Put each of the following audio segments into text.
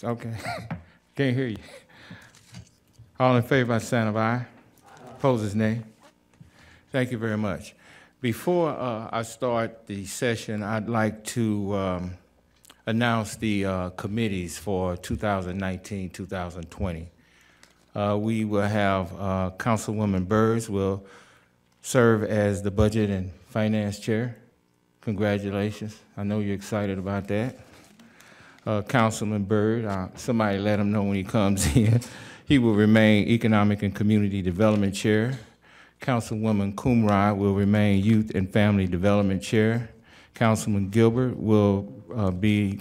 Okay. Can't hear you. All in favor by sign of aye. Opposers, nay. Thank you very much. Before I start the session, I'd like to announce the committees for 2019-2020. We will have Councilwoman Burrs will serve as the Budget and Finance Chair. Congratulations. I know you're excited about that. Councilman Byrd, somebody let him know when he comes in. He will remain Economic and Community Development Chair. Councilwoman Kumrai will remain Youth and Family Development Chair. Councilman Gilbert will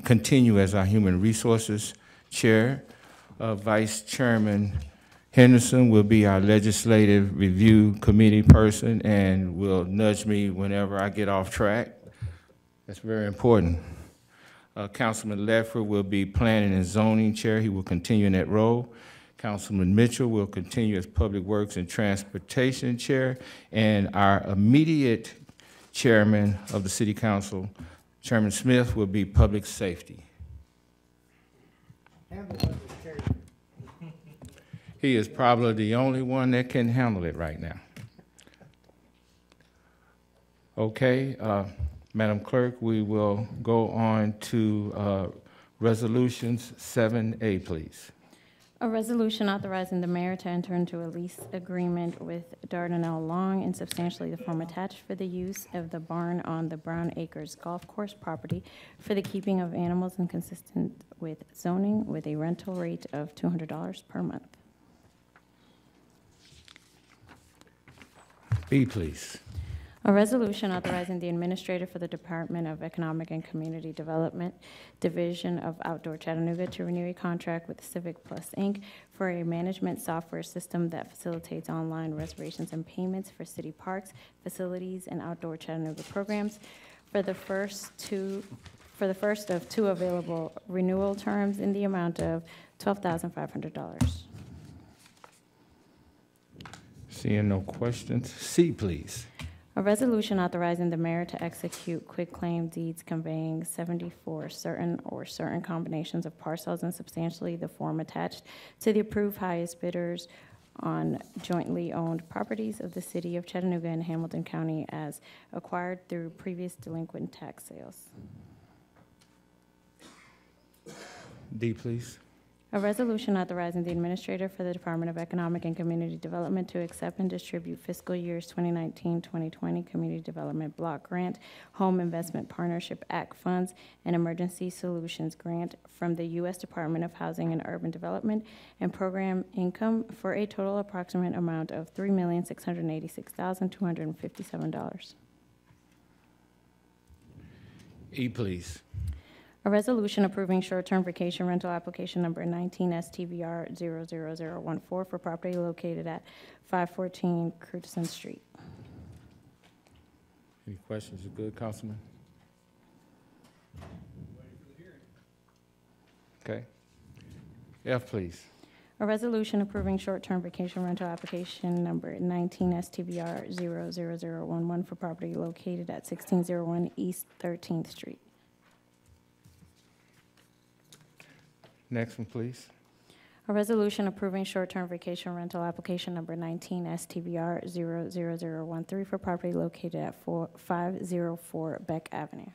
continue as our Human Resources Chair. Vice Chairman Henderson will be our Legislative Review Committee person and will nudge me whenever I get off track. That's very important. Councilman Ledford will be Planning and Zoning Chair. He will continue in that role. Councilman Mitchell will continue as Public Works and Transportation Chair. And our immediate Chairman of the City Council, Chairman Smith, will be Public Safety. He is probably the only one that can handle it right now. Okay. Madam Clerk, we will go on to resolutions 7A, please. A resolution authorizing the mayor to enter into a lease agreement with Dardanelle Long in substantially the form attached for the use of the barn on the Brown Acres Golf Course property for the keeping of animals and consistent with zoning with a rental rate of $200 per month. B, please. A resolution authorizing the administrator for the Department of Economic and Community Development, Division of Outdoor Chattanooga, to renew a contract with Civic Plus, Inc. for a management software system that facilitates online reservations and payments for city parks, facilities, and outdoor Chattanooga programs for the first of two available renewal terms in the amount of $12,500. Seeing no questions. C, please. A resolution authorizing the mayor to execute quitclaim deeds conveying 74 certain combinations of parcels in substantially the form attached to the approved highest bidders on jointly owned properties of the city of Chattanooga and Hamilton County as acquired through previous delinquent tax sales. D, please. A resolution authorizing the administrator for the Department of Economic and Community Development to accept and distribute fiscal years 2019-2020 Community Development Block Grant, Home Investment Partnership Act funds, and Emergency Solutions Grant from the U.S. Department of Housing and Urban Development and program income for a total approximate amount of $3,686,257. E, please. A resolution approving short-term vacation rental application number 19 STVR 00014 for property located at 514 Curtison Street. Any questions? You good, Councilman? Okay. F, please. A resolution approving short-term vacation rental application number 19 STVR 00011 for property located at 1601 East 13th Street. Next one, please. A resolution approving short-term vacation rental application number 19 STVR 00013 for property located at 504 Beck Avenue.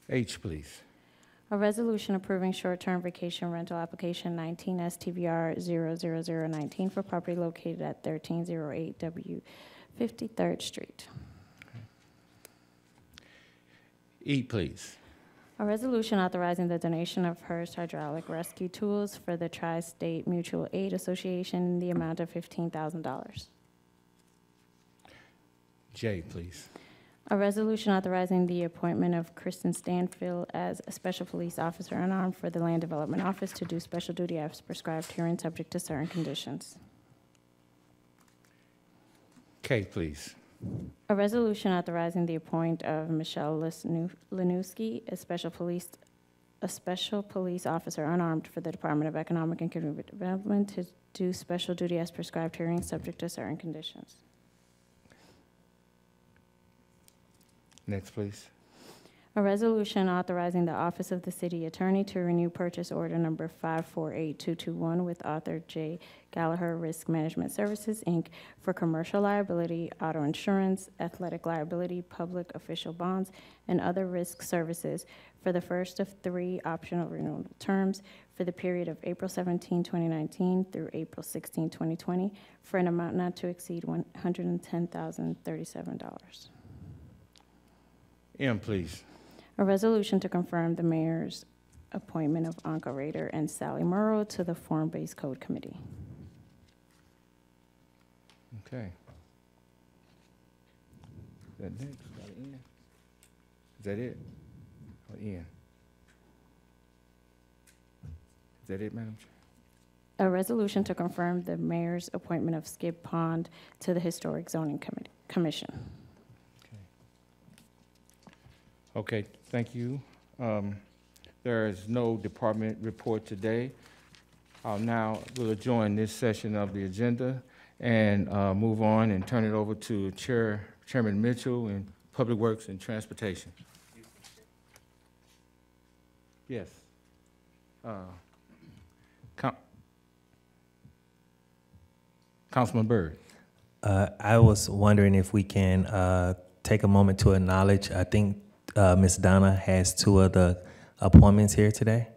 H, please. A resolution approving short-term vacation rental application 19 STVR 00019 for property located at 1308 W 53rd Street. E, please. A resolution authorizing the donation of Hearst hydraulic rescue tools for the Tri-State Mutual Aid Association in the amount of $15,000. J, please. A resolution authorizing the appointment of Kristen Stanfield as a Special Police Officer unarmed for the Land Development Office to do special duty as prescribed herein subject to certain conditions. K, please. A resolution authorizing the appointment of Michelle Lanuski, a special police officer unarmed for the Department of Economic and Community Development to do special duty as prescribed herein subject to certain conditions. Next, please. A resolution authorizing the Office of the City Attorney to renew purchase order number 548221 with Arthur J. Gallagher Risk Management Services, Inc. for commercial liability, auto insurance, athletic liability, public official bonds, and other risk services for the first of 3 optional renewal terms for the period of April 17, 2019 through April 16, 2020, for an amount not to exceed $110,037. M, please. A resolution to confirm the mayor's appointment of Anka Rader and Sally Morrow to the Form-Based Code Committee. Okay. Is that next? Got an N? Is that it? Or N? Is that it, Madam Chair? A resolution to confirm the mayor's appointment of Skip Pond to the Historic Zoning Commission. Okay, thank you. There is no department report today. We'll adjourn this session of the agenda and move on and turn it over to Chairman Mitchell in Public Works and Transportation. Yes. Councilman Byrd. I was wondering if we can take a moment to acknowledge, I think Ms. Donna has 2 of the appointments here today.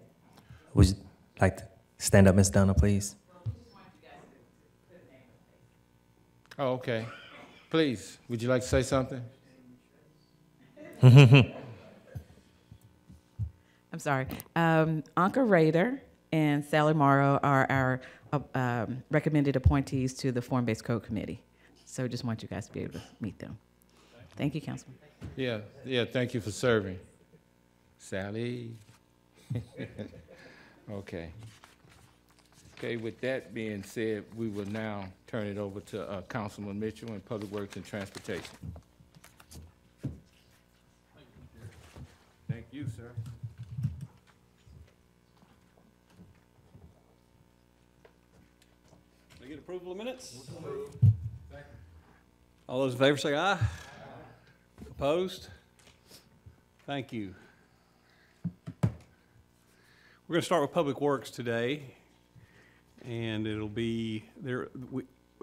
Would you like to stand up, Ms. Donna, please? Oh, okay. Please, would you like to say something? I'm sorry. Anka Rader and Sally Morrow are our recommended appointees to the Form-Based Code Committee. So just want you guys to be able to meet them. Thank you, Councilman. Yeah, thank you for serving. Sally. Okay. Okay, with that being said, we will now turn it over to Councilman Mitchell in Public Works and Transportation. Thank you, sir. Can I get approval of minutes? All those in favor say aye. Opposed? Thank you. We're going to start with Public Works today, and it'll be there.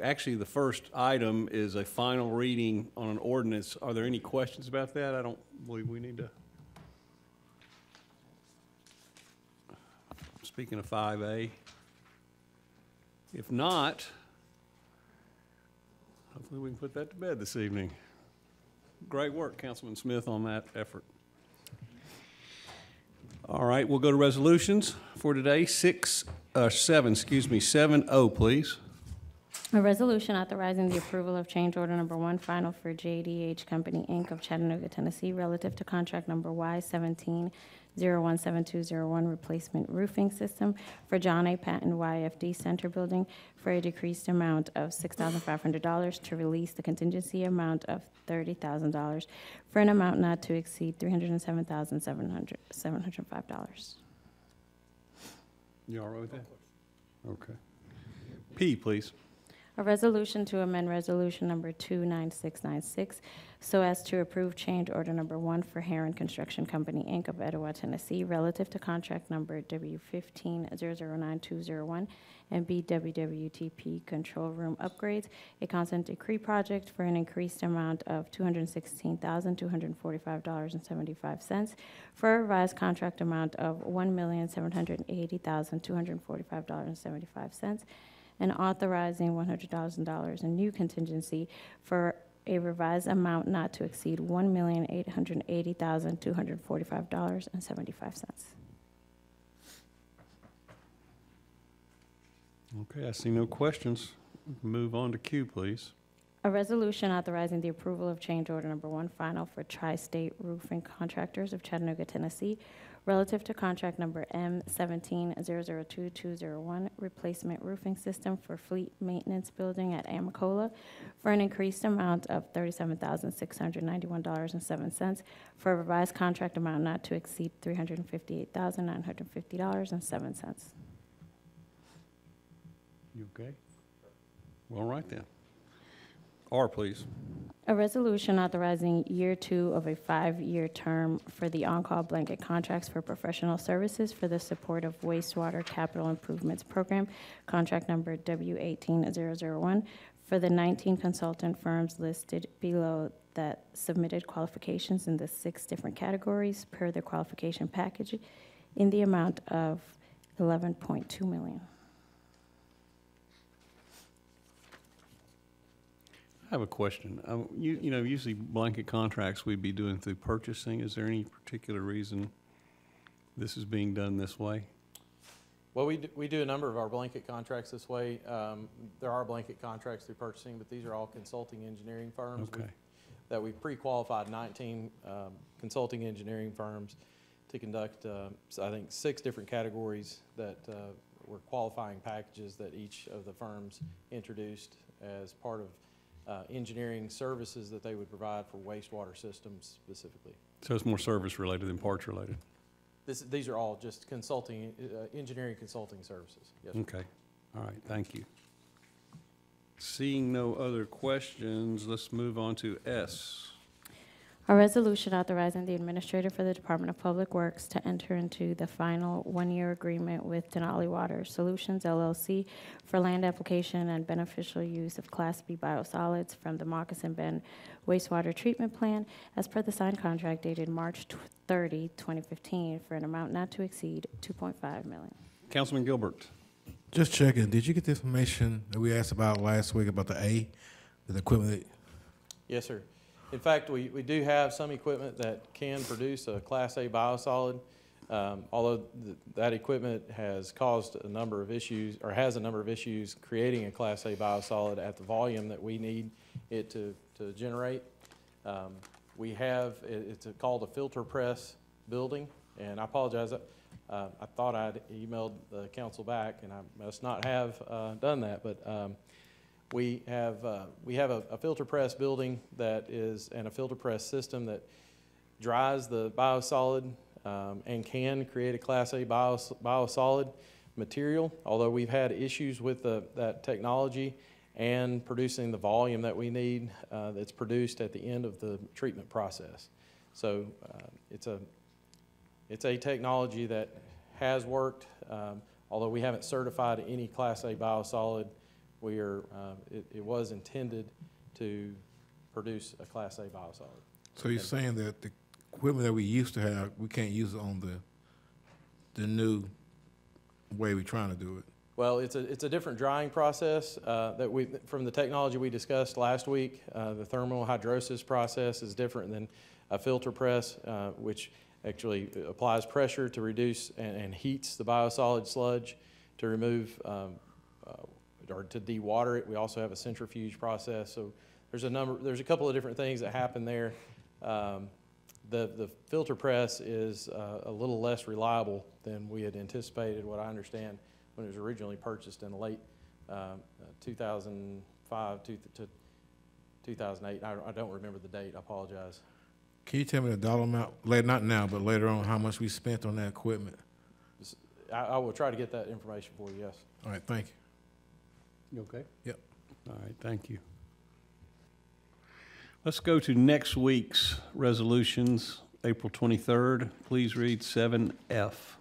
Actually, the first item is a final reading on an ordinance. Are there any questions about that? I don't believe we need to. Speaking of 5A, if not, hopefully we can put that to bed this evening. Great work, Councilman Smith, on that effort. All right, we'll go to resolutions for today. 7-0, please. A resolution authorizing the approval of change order number 1 final for JDH Company, Inc. of Chattanooga, Tennessee, relative to contract number Y17017201 replacement roofing system for John A. Patton YFD Center Building for a decreased amount of $6,500 to release the contingency amount of $30,000 for an amount not to exceed $307,705. You all right with that? Okay. P, please. A resolution to amend resolution number 29696 so as to approve change order number 1 for Heron Construction Company, Inc. of Etowah, Tennessee, relative to contract number W15009201 and BWWTP Control Room Upgrades, a consent decree project for an increased amount of $216,245.75 for a revised contract amount of $1,780,245.75, and authorizing $100,000 in new contingency for a revised amount not to exceed $1,880,245.75. Okay, I see no questions. Move on to Q, please. A resolution authorizing the approval of change order number 1 final for Tri-State Roofing Contractors of Chattanooga, Tennessee, relative to contract number M17002201, replacement roofing system for Fleet Maintenance Building at Amicola for an increased amount of $37,691.07 for a revised contract amount not to exceed $358,950.07. You okay? All right then. R, please. A resolution authorizing year 2 of a 5-year term for the on-call blanket contracts for professional services for the support of wastewater capital improvements program, contract number W18001, for the 19 consultant firms listed below that submitted qualifications in the 6 different categories per their qualification package in the amount of $11.2 million. I have a question. You know, usually blanket contracts we'd be doing through purchasing. Is there any particular reason this is being done this way? Well, we do a number of our blanket contracts this way. There are blanket contracts through purchasing, but these are all consulting engineering firms. Okay. That we've pre-qualified 19 consulting engineering firms to conduct, I think, 6 different categories that were qualifying packages that each of the firms introduced as part of engineering services that they would provide for wastewater systems specifically. So it's more service related than parts related? These are all just consulting, engineering consulting services. Yes, sir. Okay. All right. Thank you. Seeing no other questions, let's move on to S. A resolution authorizing the administrator for the Department of Public Works to enter into the final 1-year agreement with Denali Water Solutions, LLC, for land application and beneficial use of Class B biosolids from the Moccasin Bend wastewater treatment plant as per the signed contract dated March 30, 2015, for an amount not to exceed $2.5 million. Councilman Gilbert. Just checking, did you get the information that we asked about last week about the equipment? Yes, sir. In fact, we do have some equipment that can produce a Class A biosolid, although that equipment has caused a number of issues, or has a number of issues creating a Class A biosolid at the volume that we need it to generate. We have, it's called a filter press building, and I apologize, I thought I'd emailed the council back, and I must not have done that, but we have a filter press building that is, and a filter press system that dries the biosolid and can create a Class A biosolid material, although we've had issues with that technology and producing the volume that we need that's produced at the end of the treatment process. So it's a technology that has worked, although we haven't certified any Class A biosolid. We are, it was intended to produce a Class A biosolid. So you're saying that the equipment that we used to have, we can't use it on the new way we're trying to do it? Well, it's a different drying process that from the technology we discussed last week. The thermal hydrosis process is different than a filter press, which actually applies pressure to reduce and heats the biosolid sludge to remove or to dewater it. We also have a centrifuge process. So there's a couple of different things that happen there. The filter press is a little less reliable than we had anticipated, what I understand, when it was originally purchased in the late 2005 to 2008. I don't remember the date, I apologize. Can you tell me the dollar amount, not now, but later on, how much we spent on that equipment? I will try to get that information for you, yes. All right, thank you. You okay? Yep. All right, thank you. Let's go to next week's resolutions, April 23rd. Please read 7F.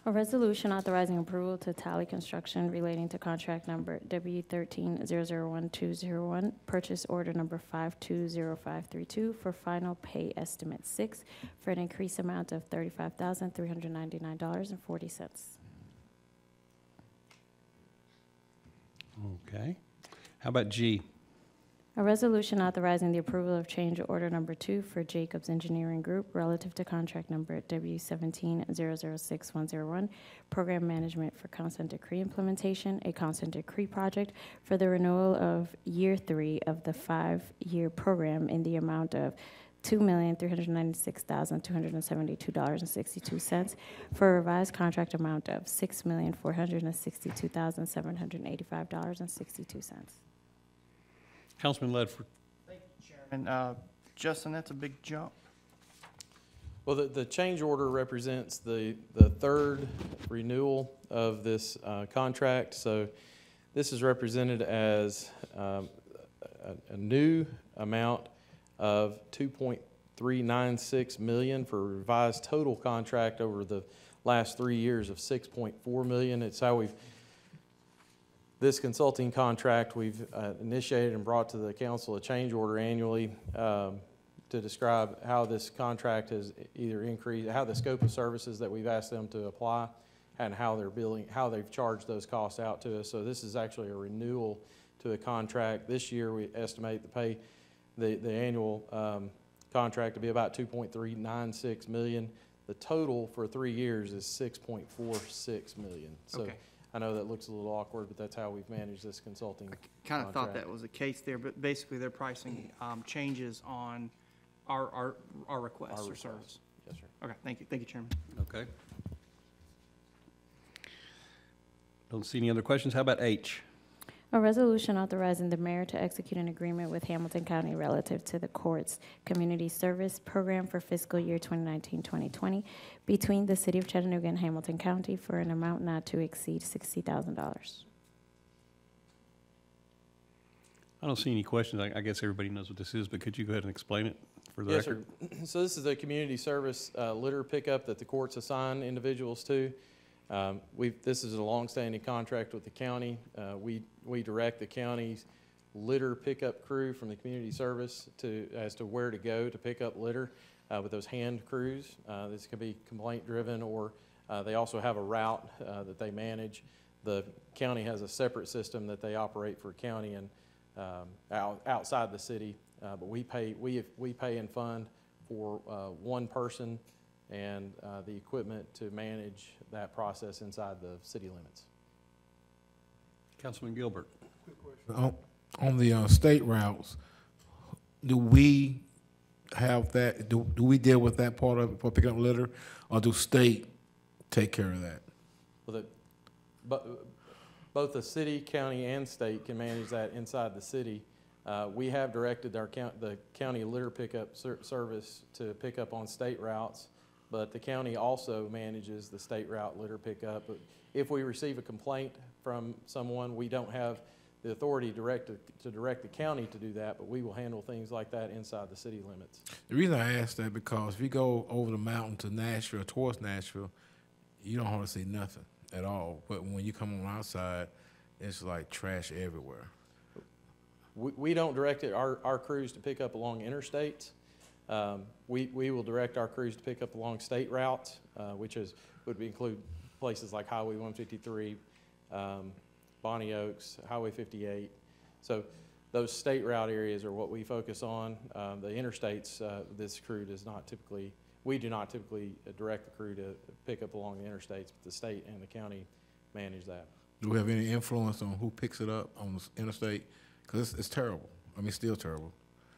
A resolution authorizing approval to Tally Construction relating to contract number W13001201, purchase order number 520532 for final pay estimate 6 for an increased amount of $35,399.40. Okay. How about G? A resolution authorizing the approval of change order number 2 for Jacobs Engineering Group relative to contract number W1700601, program management for consent decree implementation, a consent decree project for the renewal of year 3 of the 5-year program in the amount of $2,396,272.62 for a revised contract amount of $6,462,785.62. Councilman Ledford. Thank you, Chairman. Justin, that's a big jump. Well, the change order represents the third renewal of this contract. So this is represented as a new amount of $2.396 million for a revised total contract over the last 3 years of $6.4 million. It's how this consulting contract, we've initiated and brought to the council a change order annually to describe how this contract has either increased, how the scope of services that we've asked them to apply, and how they're billing, how they've charged those costs out to us. So this is actually a renewal to a contract. This year, we estimate the annual contract to be about $2.396 million. The total for 3 years is $6.46 million. So Okay. I know that looks a little awkward, but that's how we've managed this consulting Kind of thought contract. that was the case there, but basically their pricing changes on our requests Our or request. service. Yes, sir. Okay, thank you, Chairman. Okay. Don't see any other questions. How about H? A resolution authorizing the mayor to execute an agreement with Hamilton County relative to the court's community service program for fiscal year 2019-2020 between the city of Chattanooga and Hamilton County for an amount not to exceed $60,000. I don't see any questions. I guess everybody knows what this is, but could you go ahead and explain it for the Yes, record? sir. So this is a community service litter pickup that the courts assign individuals to. This is a longstanding contract with the county. We direct the county's litter pickup crew from the community service as to where to go to pick up litter with those hand crews. This can be complaint driven, or they also have a route that they manage. The county has a separate system that they operate for county and outside the city, but we pay and fund for one person and the equipment to manage that process inside the city limits. Councilman Gilbert. On the state routes, do we have that, do we deal with that part of it for picking up litter, or do state take care of that? Well, both the city, county, and state can manage that inside the city. We have directed the county litter pickup service to pick up on state routes, but the county also manages the state route litter pickup. But if we receive a complaint from someone, we don't have the authority to direct the county to do that, but we will handle things like that inside the city limits. The reason I ask that, because if you go over the mountain to Nashville, towards Nashville, you don't hardly see nothing at all. But when you come on our side, it's like trash everywhere. We don't direct our crews to pick up along interstates. We will direct our crews to pick up along state routes, which would include places like Highway 153, Bonnie Oaks, Highway 58. So those state route areas are what we focus on. The interstates, this crew we do not typically direct the crew to pick up along the interstates, but the state and the county manage that. Do we have any influence on who picks it up on the interstate? Because it's terrible. I mean, still terrible.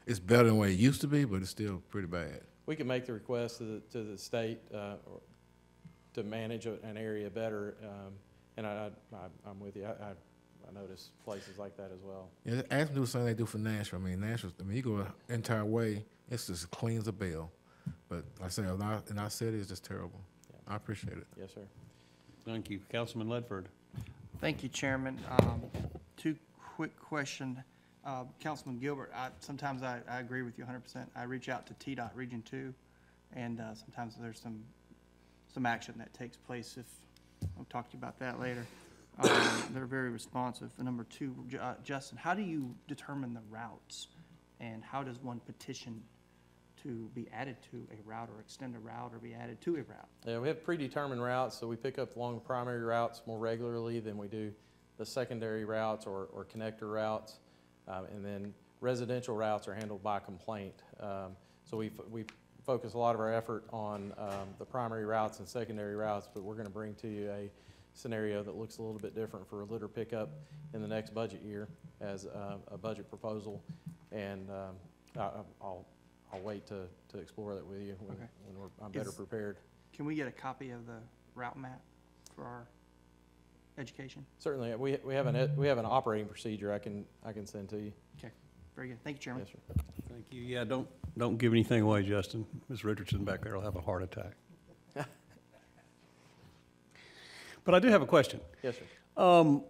It's better than what it used to be, but it's still pretty bad. We can make the request to the state to manage an area better, and I'm with you. I notice places like that as well. Yeah, ask them to do the same they do for Nashville. I mean, Nashville, you go the entire way, it's just clean as a bell. But like I say, in our city, it's just terrible. Yeah. I appreciate it. Yes, sir. Thank you. Councilman Ledford. Thank you, Chairman. Two quick questions. Councilman Gilbert, sometimes I agree with you 100%. I reach out to TDOT Region 2, and sometimes there's some action that takes place. I'll talk to you about that later. They're very responsive. And number two, Justin, how do you determine the routes, and how does one petition to be added to a route, or extend a route, or be added to a route? Yeah, we have predetermined routes, so we pick up along the primary routes more regularly than we do the secondary routes or connector routes. And then residential routes are handled by complaint. So we focus a lot of our effort on the primary routes and secondary routes, but we're going to bring to you a scenario that looks a little bit different for a litter pickup in the next budget year as a budget proposal. And I'll wait to explore that with you when I'm better prepared. Can we get a copy of the route map for our education? Certainly, we have an operating procedure I can send to you. Okay, very good. Thank you, Chairman. Yes, sir. Thank you. Yeah, don't give anything away, Justin. Ms. Richardson back there will have a heart attack. But I do have a question. Yes, sir. Who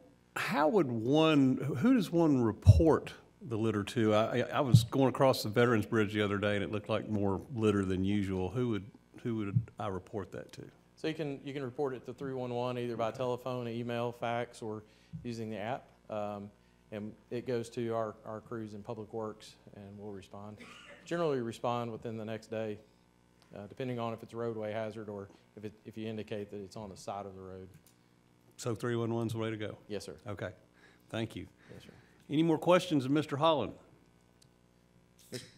does one report the litter too. I was going across the Veterans Bridge the other day, and it looked like more litter than usual. Who would I report that to? So you can report it to 311 either by telephone, email, fax, or using the app. And it goes to our crews in Public Works, and we'll respond. Generally respond within the next day, depending on if it's a roadway hazard or if you indicate that it's on the side of the road. So 311's the way to go? Yes, sir. Okay, thank you. Yes, sir. Any more questions of Mr. Holland?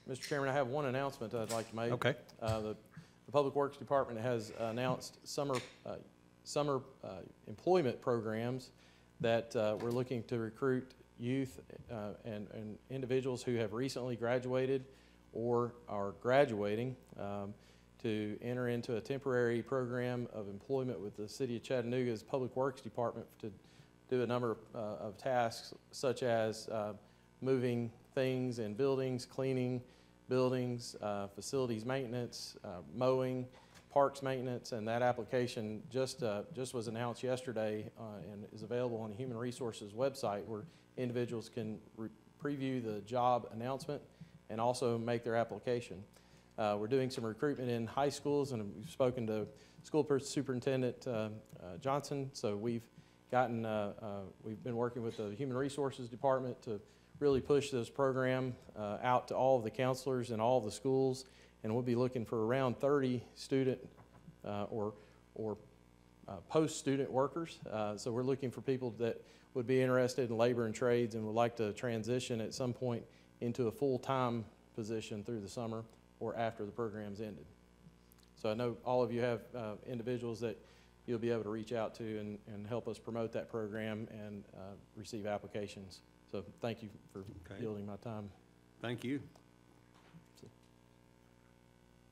Mr. Chairman, I have one announcement I'd like to make. Okay. The Public Works Department has announced summer employment programs that we're looking to recruit youth and individuals who have recently graduated or are graduating to enter into a temporary program of employment with the City of Chattanooga's Public Works Department to do a number of tasks such as moving things in buildings, cleaning buildings, facilities maintenance, mowing, parks maintenance, and that application just was announced yesterday and is available on the Human Resources website where individuals can preview the job announcement and also make their application. We're doing some recruitment in high schools, and we've spoken to School Superintendent Johnson, so we've been working with the Human Resources Department to really push this program out to all of the counselors in all of the schools, and we'll be looking for around 30 student or post-student workers. So we're looking for people that would be interested in labor and trades and would like to transition at some point into a full-time position through the summer or after the program's ended. So I know all of you have individuals that you'll be able to reach out to and help us promote that program and receive applications. So thank you for yielding my time. Thank you.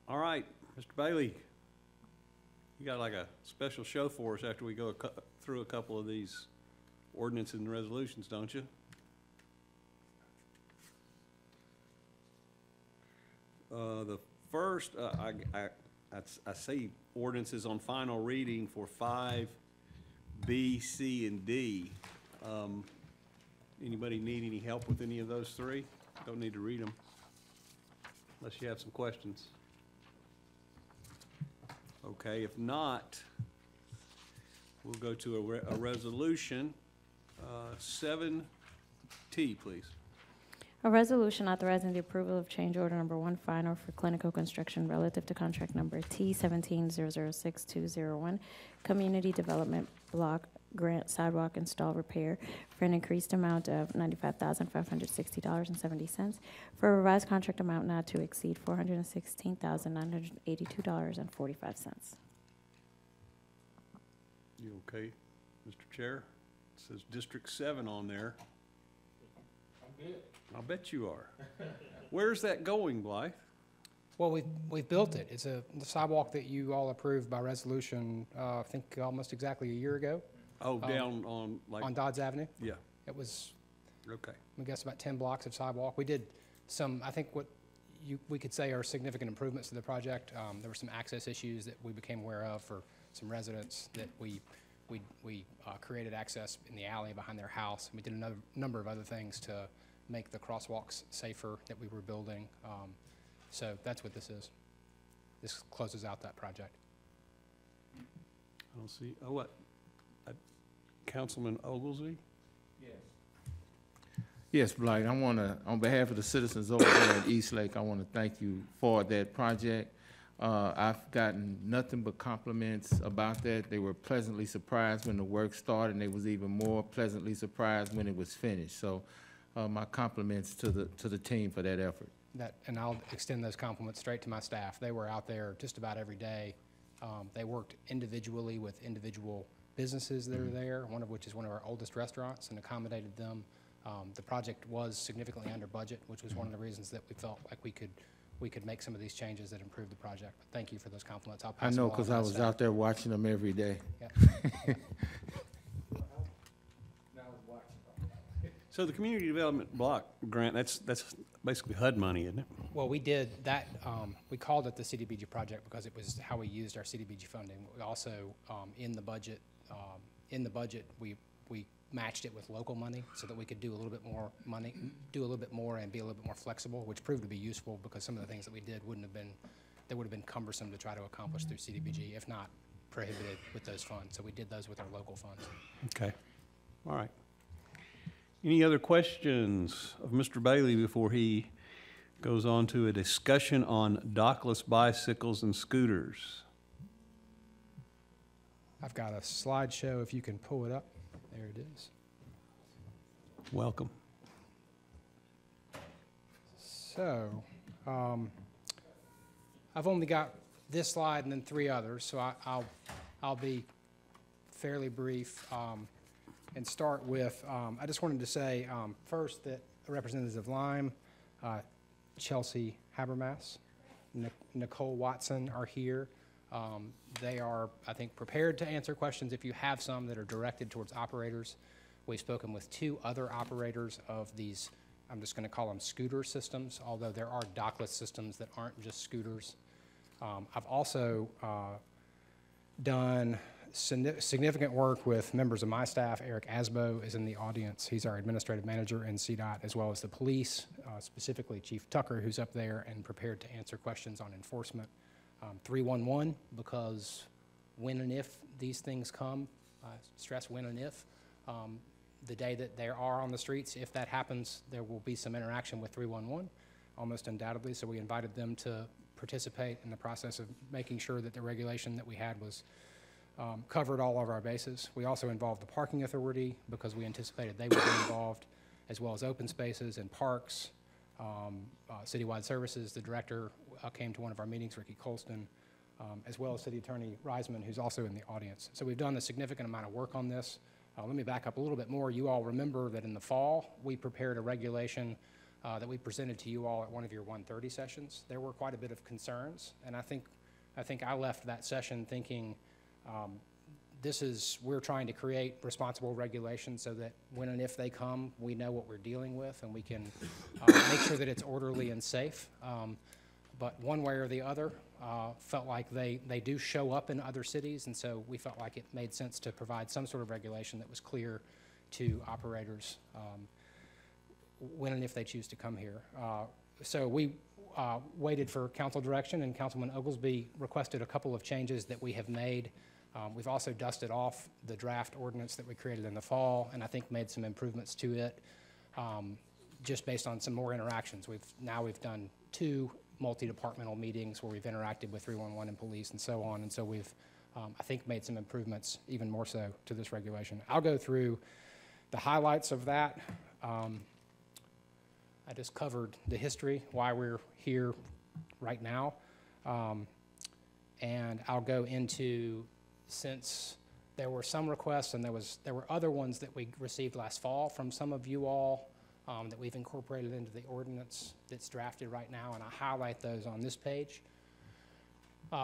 All right, Mr. Bailey, you got like a special show for us after we go through a couple of these ordinances and resolutions, don't you? The first, I see ordinances on final reading for 5B, C, and D. Anybody need any help with any of those three? Don't need to read them unless you have some questions. Okay, if not, we'll go to a resolution. 7T, please. A resolution authorizing the approval of change order number 1 final for clinical construction relative to contract number T17006201, Community Development Block Grant Sidewalk Install Repair for an increased amount of $95,560.70 for a revised contract amount not to exceed $416,982.45. You okay, Mr. Chair? It says District 7 on there. I'm good. I'll bet you are. Where's that going, Blythe? Well, we've built it. It's the sidewalk that you all approved by resolution, I think almost exactly a year ago. Oh, down on like. On Dodds Avenue. Yeah, It was, okay. I guess, about 10 blocks of sidewalk. We did some, I think what we could say are significant improvements to the project. There were some access issues that we became aware of for some residents that we created access in the alley behind their house. We did a number of other things to make the crosswalks safer that we were building. So that's what this is. This closes out that project. I don't see, oh, what? Councilman Oglesby? Yes, Blight, I want to, on behalf of the citizens over there at Eastlake, I want to thank you for that project. I've gotten nothing but compliments about that. They were pleasantly surprised when the work started, and they was even more pleasantly surprised when it was finished. So my compliments to the team for that effort. And I'll extend those compliments straight to my staff. They were out there just about every day. They worked individually with individual businesses that are there, one of which is one of our oldest restaurants, and accommodated them. The project was significantly under budget, which was one of the reasons that we felt like we could make some of these changes that improve the project. But thank you for those compliments. I'll I pass them know, along because to I my was staff. out there watching them every day. Yeah. So the Community Development Block Grant, that's basically HUD money, isn't it? Well, we did that, we called it the CDBG project because it was how we used our CDBG funding. We also, in the budget, we matched it with local money so that we could do a little bit more money, do a little bit more and be a little bit more flexible, which proved to be useful because some of the things that we did would have been cumbersome to try to accomplish through CDBG, if not prohibited with those funds. So we did those with our local funds. Okay. All right. Any other questions of Mr. Bailey before he goes on to a discussion on dockless bicycles and scooters? I've got a slideshow, if you can pull it up. There it is. Welcome. So, I've only got this slide and then 3 others, so I'll be fairly brief and start with, I just wanted to say first that representatives of Lime, Chelsea Habermas, Nicole Watson are here. They are, I think, prepared to answer questions if you have some that are directed towards operators. We've spoken with 2 other operators of these, I'm just going to call them scooter systems, although there are dockless systems that aren't just scooters. I've also done significant work with members of my staff. Eric Asbo is in the audience. He's our administrative manager in CDOT, as well as the police, specifically Chief Tucker, who's up there and prepared to answer questions on enforcement. 311, because when and if these things come, stress when and if, the day that they are on the streets, if that happens, there will be some interaction with 311, almost undoubtedly. So we invited them to participate in the process of making sure that the regulation that we had was covered all of our bases. We also involved the parking authority because we anticipated they would be involved, as well as open spaces and parks, citywide services. The director came to one of our meetings, Ricky Colston, as well as City Attorney Reisman, who's also in the audience. So we've done a significant amount of work on this. Let me back up a little bit more. You all remember that in the fall, we prepared a regulation that we presented to you all at one of your 1:30 sessions. There were quite a bit of concerns, and I think I left that session thinking we're trying to create responsible regulation so that when and if they come, we know what we're dealing with and we can make sure that it's orderly and safe. But one way or the other, felt like they do show up in other cities, and so we felt like it made sense to provide some sort of regulation that was clear to operators when and if they choose to come here. So we waited for council direction, and Councilman Oglesby requested a couple of changes that we have made. We've also dusted off the draft ordinance that we created in the fall, and I think made some improvements to it just based on some more interactions. We've done 2 multi-departmental meetings where we've interacted with 311 and police and so on, and so we've, I think, made some improvements even more so to this regulation. I'll go through the highlights of that. I just covered the history, why we're here right now, and I'll go into, since there were some requests and there were other ones that we received last fall from some of you all that we've incorporated into the ordinance that's drafted right now, and I highlight those on this page.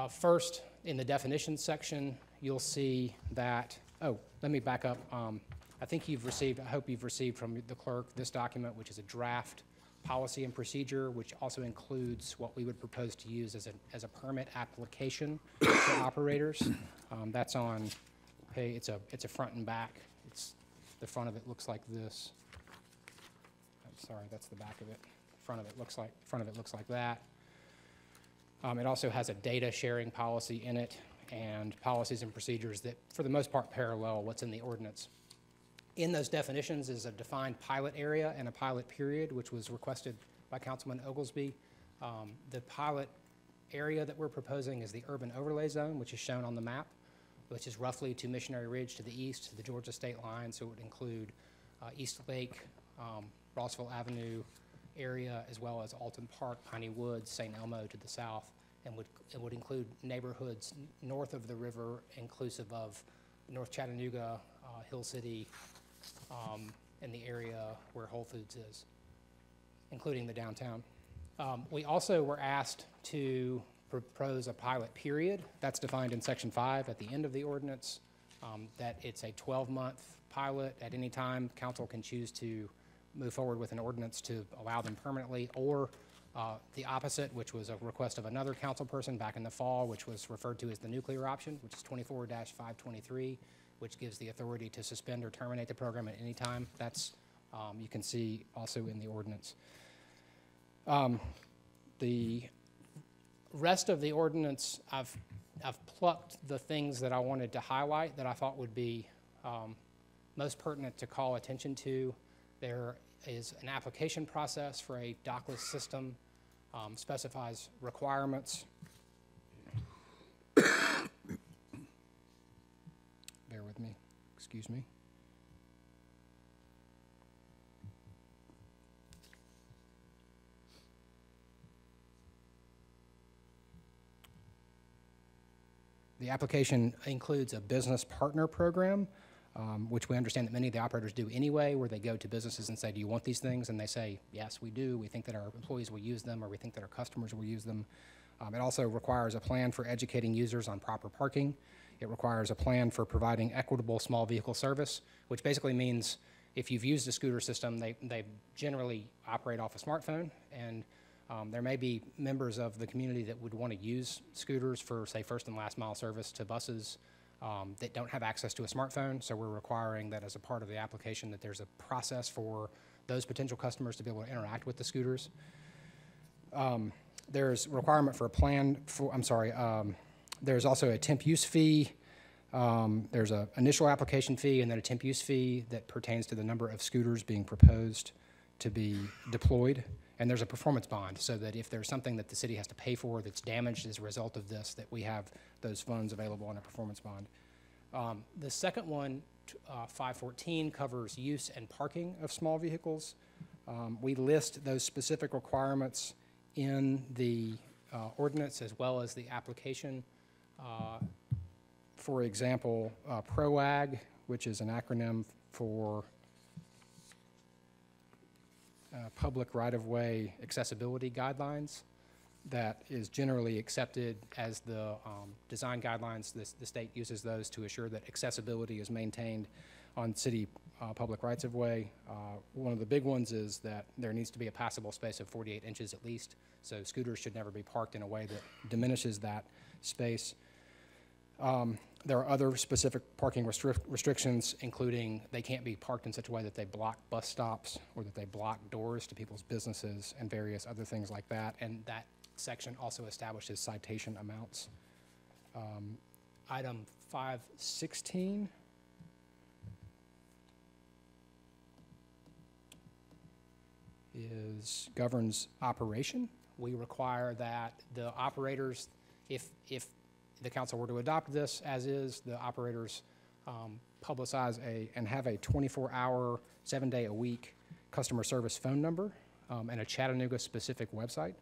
First, in the definitions section, you'll see that, let me back up. I think I hope you've received from the clerk this document, which is a draft policy and procedure, which also includes what we would propose to use as a permit application for operators. That's on, it's a front and back. The front of it looks like this. Sorry, that's the back of it. Front of it looks like that. It also has a data sharing policy in it and policies and procedures that, for the most part, parallel what's in the ordinance. In those definitions is a defined pilot area and a pilot period, which was requested by Councilman Oglesby. The pilot area that we're proposing is the urban overlay zone, which is shown on the map, which is roughly to Missionary Ridge to the east, to the Georgia state line. So it would include East Lake, Rossville Avenue area, as well as Alton Park, Piney Woods, St. Elmo to the south, and it would include neighborhoods north of the river, inclusive of North Chattanooga, Hill City, and the area where Whole Foods is, including the downtown. We also were asked to propose a pilot period. That's defined in Section 5 at the end of the ordinance, that it's a 12-month pilot. At any time, council can choose to move forward with an ordinance to allow them permanently, or the opposite, which was a request of another council person back in the fall, which was referred to as the nuclear option, which is 24-523. which gives the authority to suspend or terminate the program at any time. That's, you can see also in the ordinance. The rest of the ordinance, I've plucked the things that I wanted to highlight that I thought would be most pertinent to call attention to. There is an application process for a dockless system, specifies requirements. Bear with me, excuse me. The application includes a business partner program, which we understand that many of the operators do anyway, where they go to businesses and say, do you want these things? And they say, yes, we do. We think that our employees will use them, or we think that our customers will use them. It also requires a plan for educating users on proper parking. It requires a plan for providing equitable small vehicle service, which basically means if you've used a scooter system, they generally operate off a smartphone, and there may be members of the community that would want to use scooters for, say, first and last mile service to buses that don't have access to a smartphone. So we're requiring that as a part of the application that there's a process for those potential customers to be able to interact with the scooters. There's requirement for a plan for, there's also a temp use fee. There's an initial application fee and then a temp use fee that pertains to the number of scooters being proposed to be deployed. And there's a performance bond, so that if there's something that the city has to pay for that's damaged as a result of this, that we have those funds available on a performance bond. The second one, 514, covers use and parking of small vehicles. We list those specific requirements in the ordinance as well as the application. For example, PROAG, which is an acronym for public right-of-way accessibility guidelines, that is generally accepted as the design guidelines. The state uses those to assure that accessibility is maintained on city public rights-of-way. One of the big ones is that there needs to be a passable space of 48 inches at least, so scooters should never be parked in a way that diminishes that space. There are other specific parking restrictions, including they can't be parked in such a way that they block bus stops or that they block doors to people's businesses and various other things like that. And that section also establishes citation amounts. Item 516 governs operation. We require that the operators, if the council were to adopt this as is, the operators publicize and have a 24-hour, 7-day-a-week customer service phone number and a Chattanooga-specific website.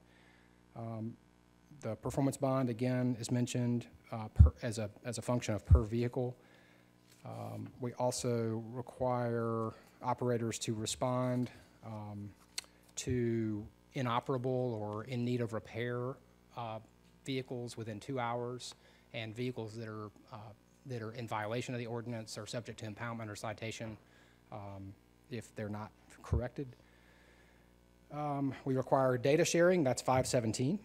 The performance bond, again, is mentioned as a function of per vehicle. We also require operators to respond to inoperable or in need of repair vehicles within 2 hours, and vehicles that are in violation of the ordinance are subject to impoundment or citation if they're not corrected. We require data sharing, that's 517.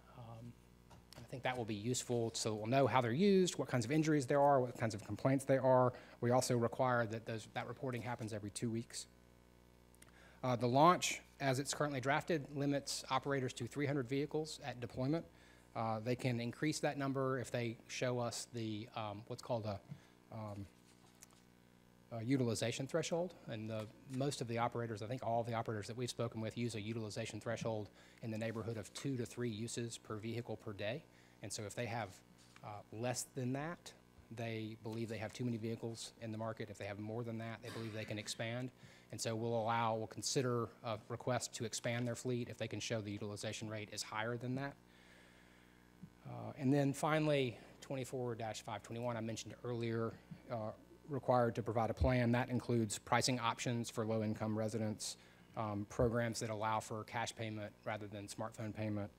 I think that will be useful, so we'll know how they're used, what kinds of injuries there are, what kinds of complaints there are. We also require that that reporting happens every 2 weeks. The launch, as it's currently drafted, limits operators to 300 vehicles at deployment. They can increase that number if they show us the what's called a utilization threshold. And most of the operators, I think all of the operators that we've spoken with, use a utilization threshold in the neighborhood of 2 to 3 uses per vehicle per day. And so if they have less than that, they believe they have too many vehicles in the market. If they have more than that, they believe they can expand. And so we'll consider a request to expand their fleet if they can show the utilization rate is higher than that. And then finally, 24-521, I mentioned earlier, required to provide a plan. That includes pricing options for low-income residents, programs that allow for cash payment rather than smartphone payment,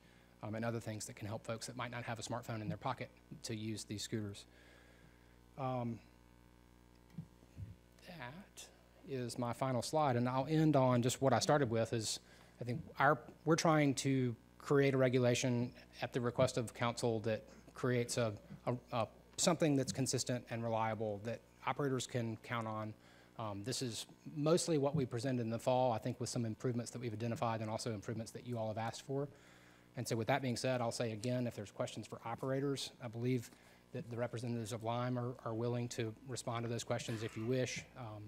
and other things that can help folks that might not have a smartphone in their pocket to use these scooters. That is my final slide, and I'll end on just what I started with. Is I think we're trying to create a regulation at the request of council that creates something that's consistent and reliable, that operators can count on. This is mostly what we presented in the fall, I think with some improvements that we've identified and also improvements that you all have asked for. And so with that being said, I'll say again, if there's questions for operators, I believe that the representatives of Lime are willing to respond to those questions if you wish.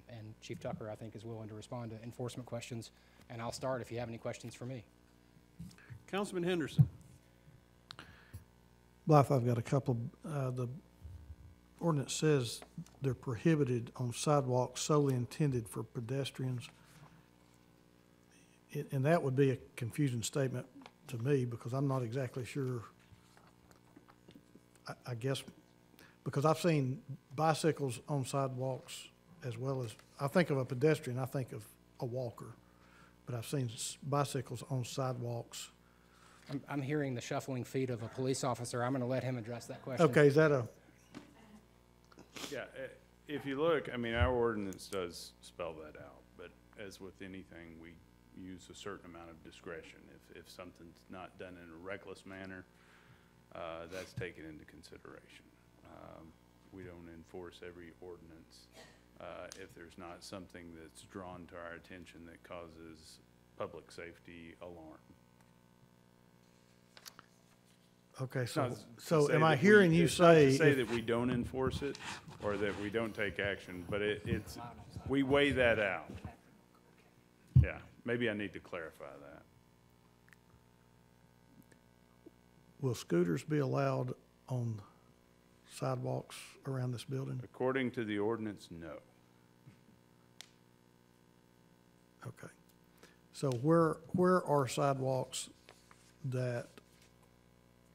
And Chief Tucker, I think, is willing to respond to enforcement questions. And I'll start if you have any questions for me. Councilman Henderson. Blythe, I've got a couple. The ordinance says they're prohibited on sidewalks solely intended for pedestrians. And that would be a confusing statement to me because I'm not exactly sure. I guess, because I've seen bicycles on sidewalks as well as, I think of a pedestrian, I think of a walker. But I've seen bicycles on sidewalks. I'm hearing the shuffling feet of a police officer. I'm going to let him address that question. Okay, is that a, Yeah, if you look, I mean, our ordinance does spell that out, but as with anything, we use a certain amount of discretion. If something's not done in a reckless manner, that's taken into consideration. We don't enforce every ordinance if there's not something that's drawn to our attention that causes public safety alarm. okay, It's not to so say am I that hearing you it's not to say, say if- that we don't enforce it or that we don't take action, but we weigh that out. Yeah, maybe I need to clarify that. will scooters be allowed on sidewalks around this building? According to the ordinance, no. Okay. So where are sidewalks that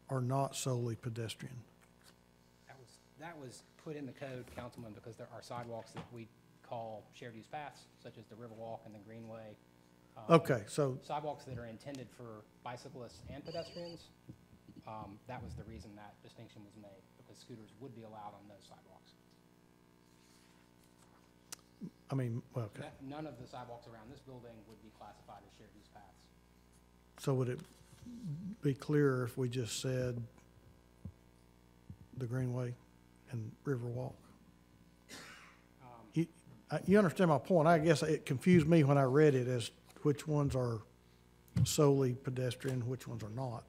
are not solely pedestrian? That was put in the code, Councilman, because there are sidewalks that we call shared use paths, such as the Riverwalk and the Greenway. Okay, so, Sidewalks that are intended for bicyclists and pedestrians. That was the reason that distinction was made, because scooters would be allowed on those sidewalks. I mean, well, okay. None of the sidewalks around this building would be classified as shared use paths. So would it be clearer if we just said the Greenway and Riverwalk? You understand my point? I guess it confused me when I read it as which ones are solely pedestrian, which ones are not.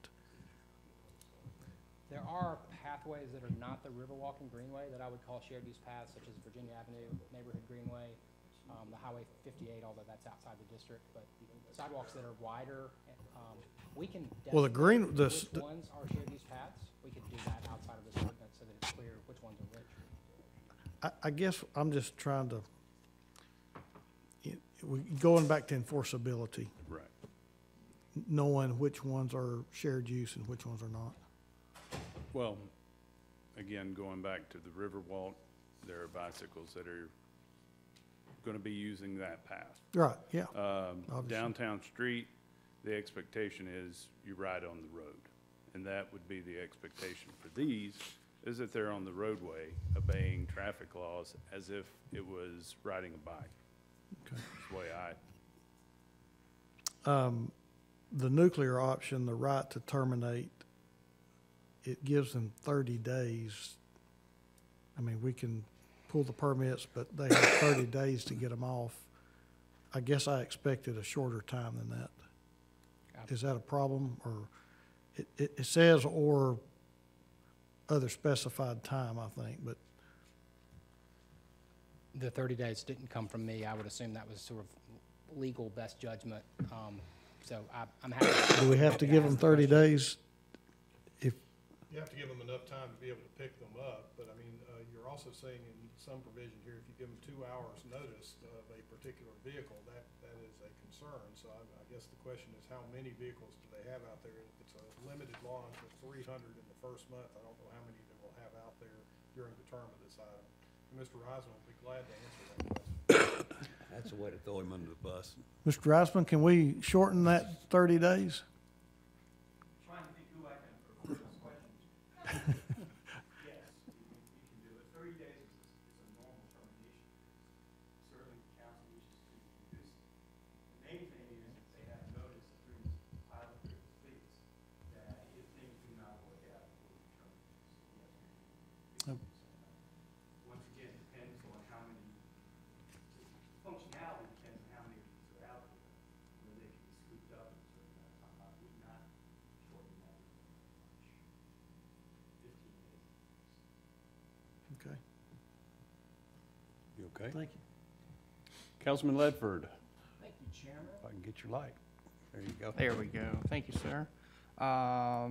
There are pathways that are not the Riverwalk and Greenway that I would call shared use paths, such as Virginia Avenue, Neighborhood Greenway, the Highway 58, although that's outside the district, but sidewalks that are wider, we can Well, the green, which ones are shared use paths. We could do that outside of this ordinance so that it's clear which ones are which. I guess I'm just trying to, going back to enforceability, Right. knowing which ones are shared use and which ones are not. Well, again, going back to the Riverwalk, there are bicycles that are going to be using that path. Right, yeah. Obviously. Downtown Street, the expectation is you ride on the road. And that would be the expectation for these, is that they're on the roadway obeying traffic laws as if it was riding a bike. Okay. That's the way The nuclear option, the right to terminate, it gives them 30 days. I mean, we can pull the permits, but they have 30 days to get them off. I guess I expected a shorter time than that. Is that a problem, or it says or other specified time, I think, but The 30 days didn't come from me. I would assume that was sort of legal best judgment. So I'm happy. do we have to give them 30 days? If, You have to give them enough time to be able to pick them up, but I mean, you're also saying in some provision here, if you give them 2 hours notice of a particular vehicle, that is a concern. So I guess the question is, how many vehicles do they have out there? If it's a limited launch of 300 in the first month, I don't know how many they will have out there during the term of this item. Mr. Reisman will be glad to answer that question. That's a way to throw him under the bus. Mr. Reisman, can we shorten that 30 days? Trying to think who I can refer this question to. Yes, you can do it. 30 days is a normal termination. Certainly, the council wishes to reduce it. The main thing is that they have notice through this pilot period of fleets that if things do not work out, it will be terminated. So yes, we can do that. Once again, it depends on Okay. Thank you. Councilman Ledford, Thank you, Chairman. if I can get your light. There you go. There we go. Thank you, sir.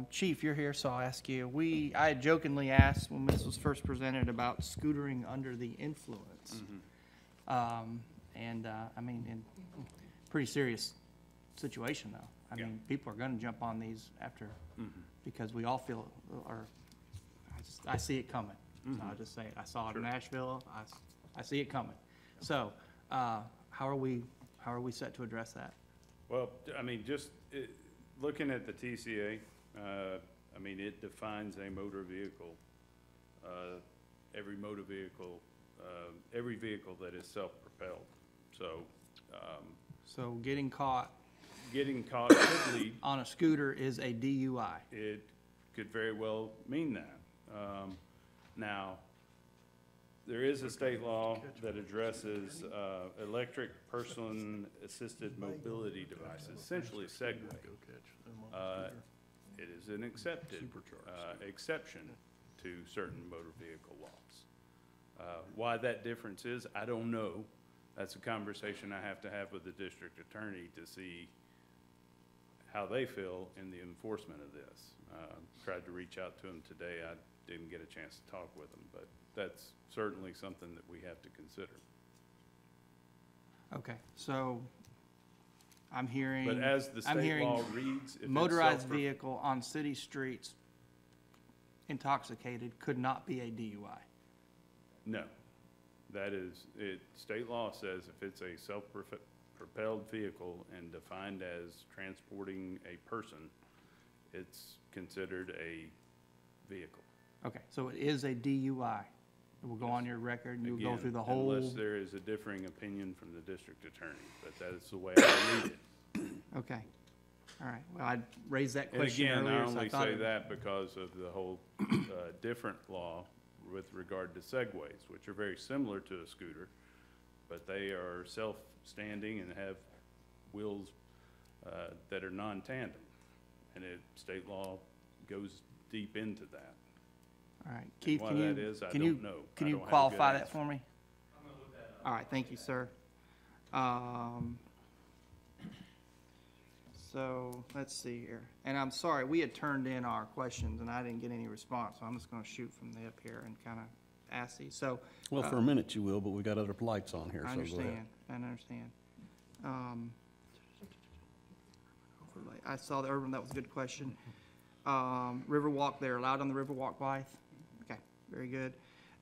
Chief, you're here, so I'll ask you. I had jokingly asked when this was first presented about scootering under the influence. I mean, in pretty serious situation, though. I Yeah. mean, people are gonna jump on these after, because we all feel, or, I see it coming. So I'll just say it. I saw it in Nashville. I see it coming. So, how are we set to address that? Well, I mean, just looking at the TCA, I mean, it defines a motor vehicle. Every motor vehicle, every vehicle that is self-propelled. So, So getting caught could lead, on a scooter is a DUI. it could very well mean that. Now, there is a state law that addresses electric person-assisted mobility devices, essentially a Segway. It is an accepted exception to certain motor vehicle laws. Why that difference is, I don't know. That's a conversation I have to have with the district attorney to see how they feel in the enforcement of this. Tried to reach out to him today. I didn't get a chance to talk with him, but that's certainly something that we have to consider. Okay, so I'm hearing. But as the I'm state hearing law reads, if it's motorized self- vehicle on city streets intoxicated could not be a DUI. No, that is, state law says if it's a self-propelled vehicle and defined as transporting a person, it's considered a vehicle. Okay, so it is a DUI. It will go on your record, and you'll go Again, through the whole. unless there is a differing opinion from the district attorney, but that is the way I read it. Okay, all right, well, I raised that And question again, earlier, I so I only thought. say that because of the whole different law with regard to Segways, which are very similar to a scooter, but they are self-standing and have wheels that are non-tandem. And state law goes deep into that. All right, Keith, why can you, that is, I can you, don't know. I can you don't have a good qualify that answer. for me? All right, thank you, sir. So, let's see here. And I'm sorry, we had turned in our questions and I didn't get any response, so I'm just gonna shoot from the up here and kind of ask these. So, Well, for a minute you will, but we got other lights on here, I so go ahead. understand, I understand. Overlay. I saw the urban, that was a good question. Riverwalk, they're allowed on the Riverwalk, Blythe? Okay, very good.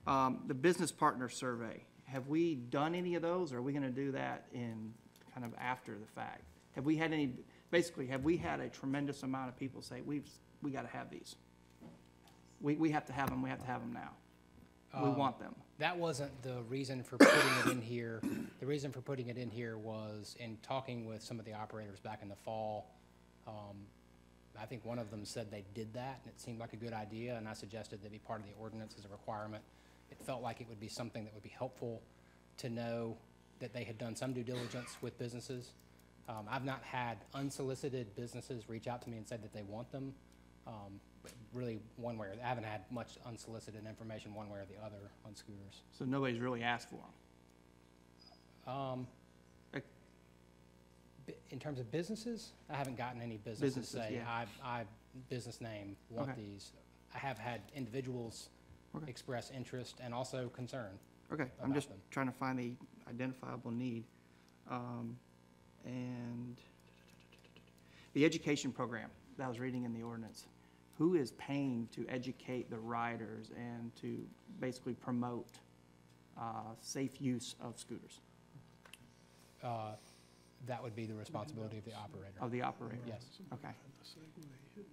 The business partner survey, have we done any of those, or are we gonna do that in kind of after the fact? Have we had any, basically, have we had a tremendous amount of people say, we gotta have these? We have to have them now. We want them. That wasn't the reason for putting it in here. The reason for putting it in here was in talking with some of the operators back in the fall. I think one of them said they did that, and it seemed like a good idea, and I suggested that be part of the ordinance as a requirement. It felt like it would be something that would be helpful to know that they had done some due diligence with businesses. I've not had unsolicited businesses reach out to me and say that they want them. But really, one way or I haven't had much unsolicited information one way or the other on scooters. So nobody's really asked for them. In terms of businesses, I haven't gotten any businesses Businesses, say, yeah. I business name, want Okay. these. I have had individuals Okay. express interest and also concern. Okay, I'm about just them. trying to find the identifiable need. And the education program that I was reading in the ordinance, who is paying to educate the riders and to basically promote safe use of scooters, That would be the responsibility of the operator. of the operator? Yes. Okay.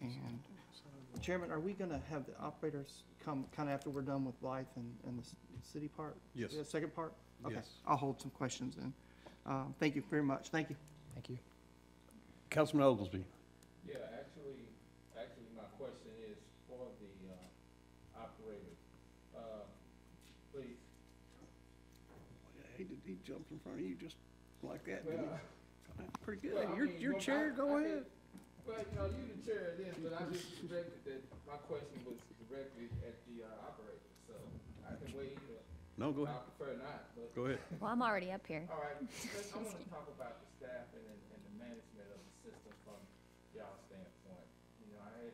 And Chairman, are we gonna have the operators come kind of after we're done with Blythe and the city part? Yes. The second part? Okay, Yes. I'll hold some questions then. Thank you very much. Thank you. Thank you. Councilman Oglesby. Yeah, actually, my question is for the operator. Please. He jumped in front of you just like that, didn't Well, he? Pretty good. well, I mean, Your well, chair, go I ahead. Well, you know, you the chair of this, but I just directed that my question was directly at the operator, so I can weigh in. No, go ahead. I prefer not, but. Go ahead. Well, I'm already up here. All right, I want to talk about the staffing and the management of the system from y'all standpoint. You know, I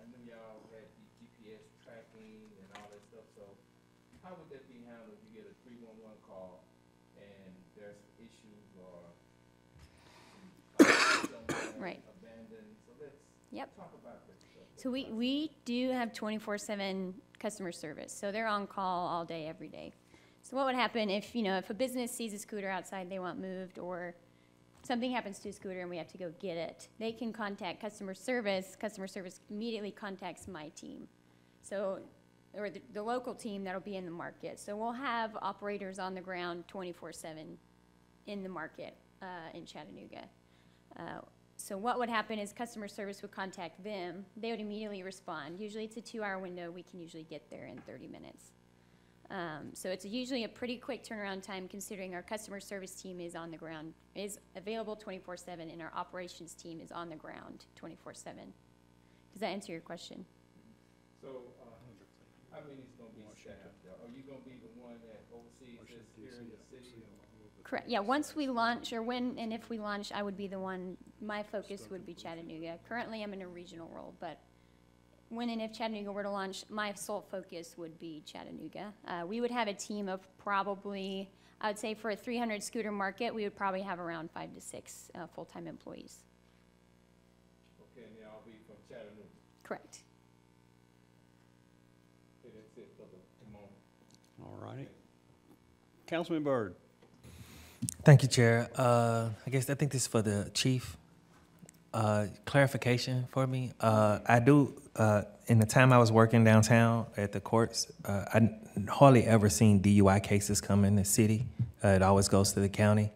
knew y'all had the GPS tracking and all that stuff, so how would that be handled if you get a 311 call and there's issues or Right. abandoned? So let's Yep. talk about this stuff. So we do have 24/7 customer service, so they're on call all day, every day. So what would happen if, if a business sees a scooter outside they want moved, or something happens to a scooter and we have to go get it, they can contact customer service immediately contacts my team. So, or the local team that'll be in the market. So we'll have operators on the ground 24/7 in the market in Chattanooga. So what would happen is customer service would contact them. They would immediately respond. Usually it's a 2-hour window. We can usually get there in 30 minutes. So it's usually a pretty quick turnaround time considering our customer service team is on the ground, is available 24/7, and our operations team is on the ground 24/7. Does that answer your question? So, how many is gonna be staffed? Are you gonna be the one that oversees this here in the city? Correct. Yeah, once we launch, or when and if we launch, I would be the one, my focus would be Chattanooga. Currently, I'm in a regional role, but when and if Chattanooga were to launch, my sole focus would be Chattanooga. We would have a team of probably, I would say for a 300 scooter market, we would probably have around 5 to 6 full-time employees. Okay, and they all be from Chattanooga? Correct. Okay, that's it for the moment. All righty. Councilman Byrd. Thank you, Chair. I think this is for the chief. Clarification for me. I do, in the time I was working downtown at the courts, I hardly ever seen DUI cases come in the city. It always goes to the county.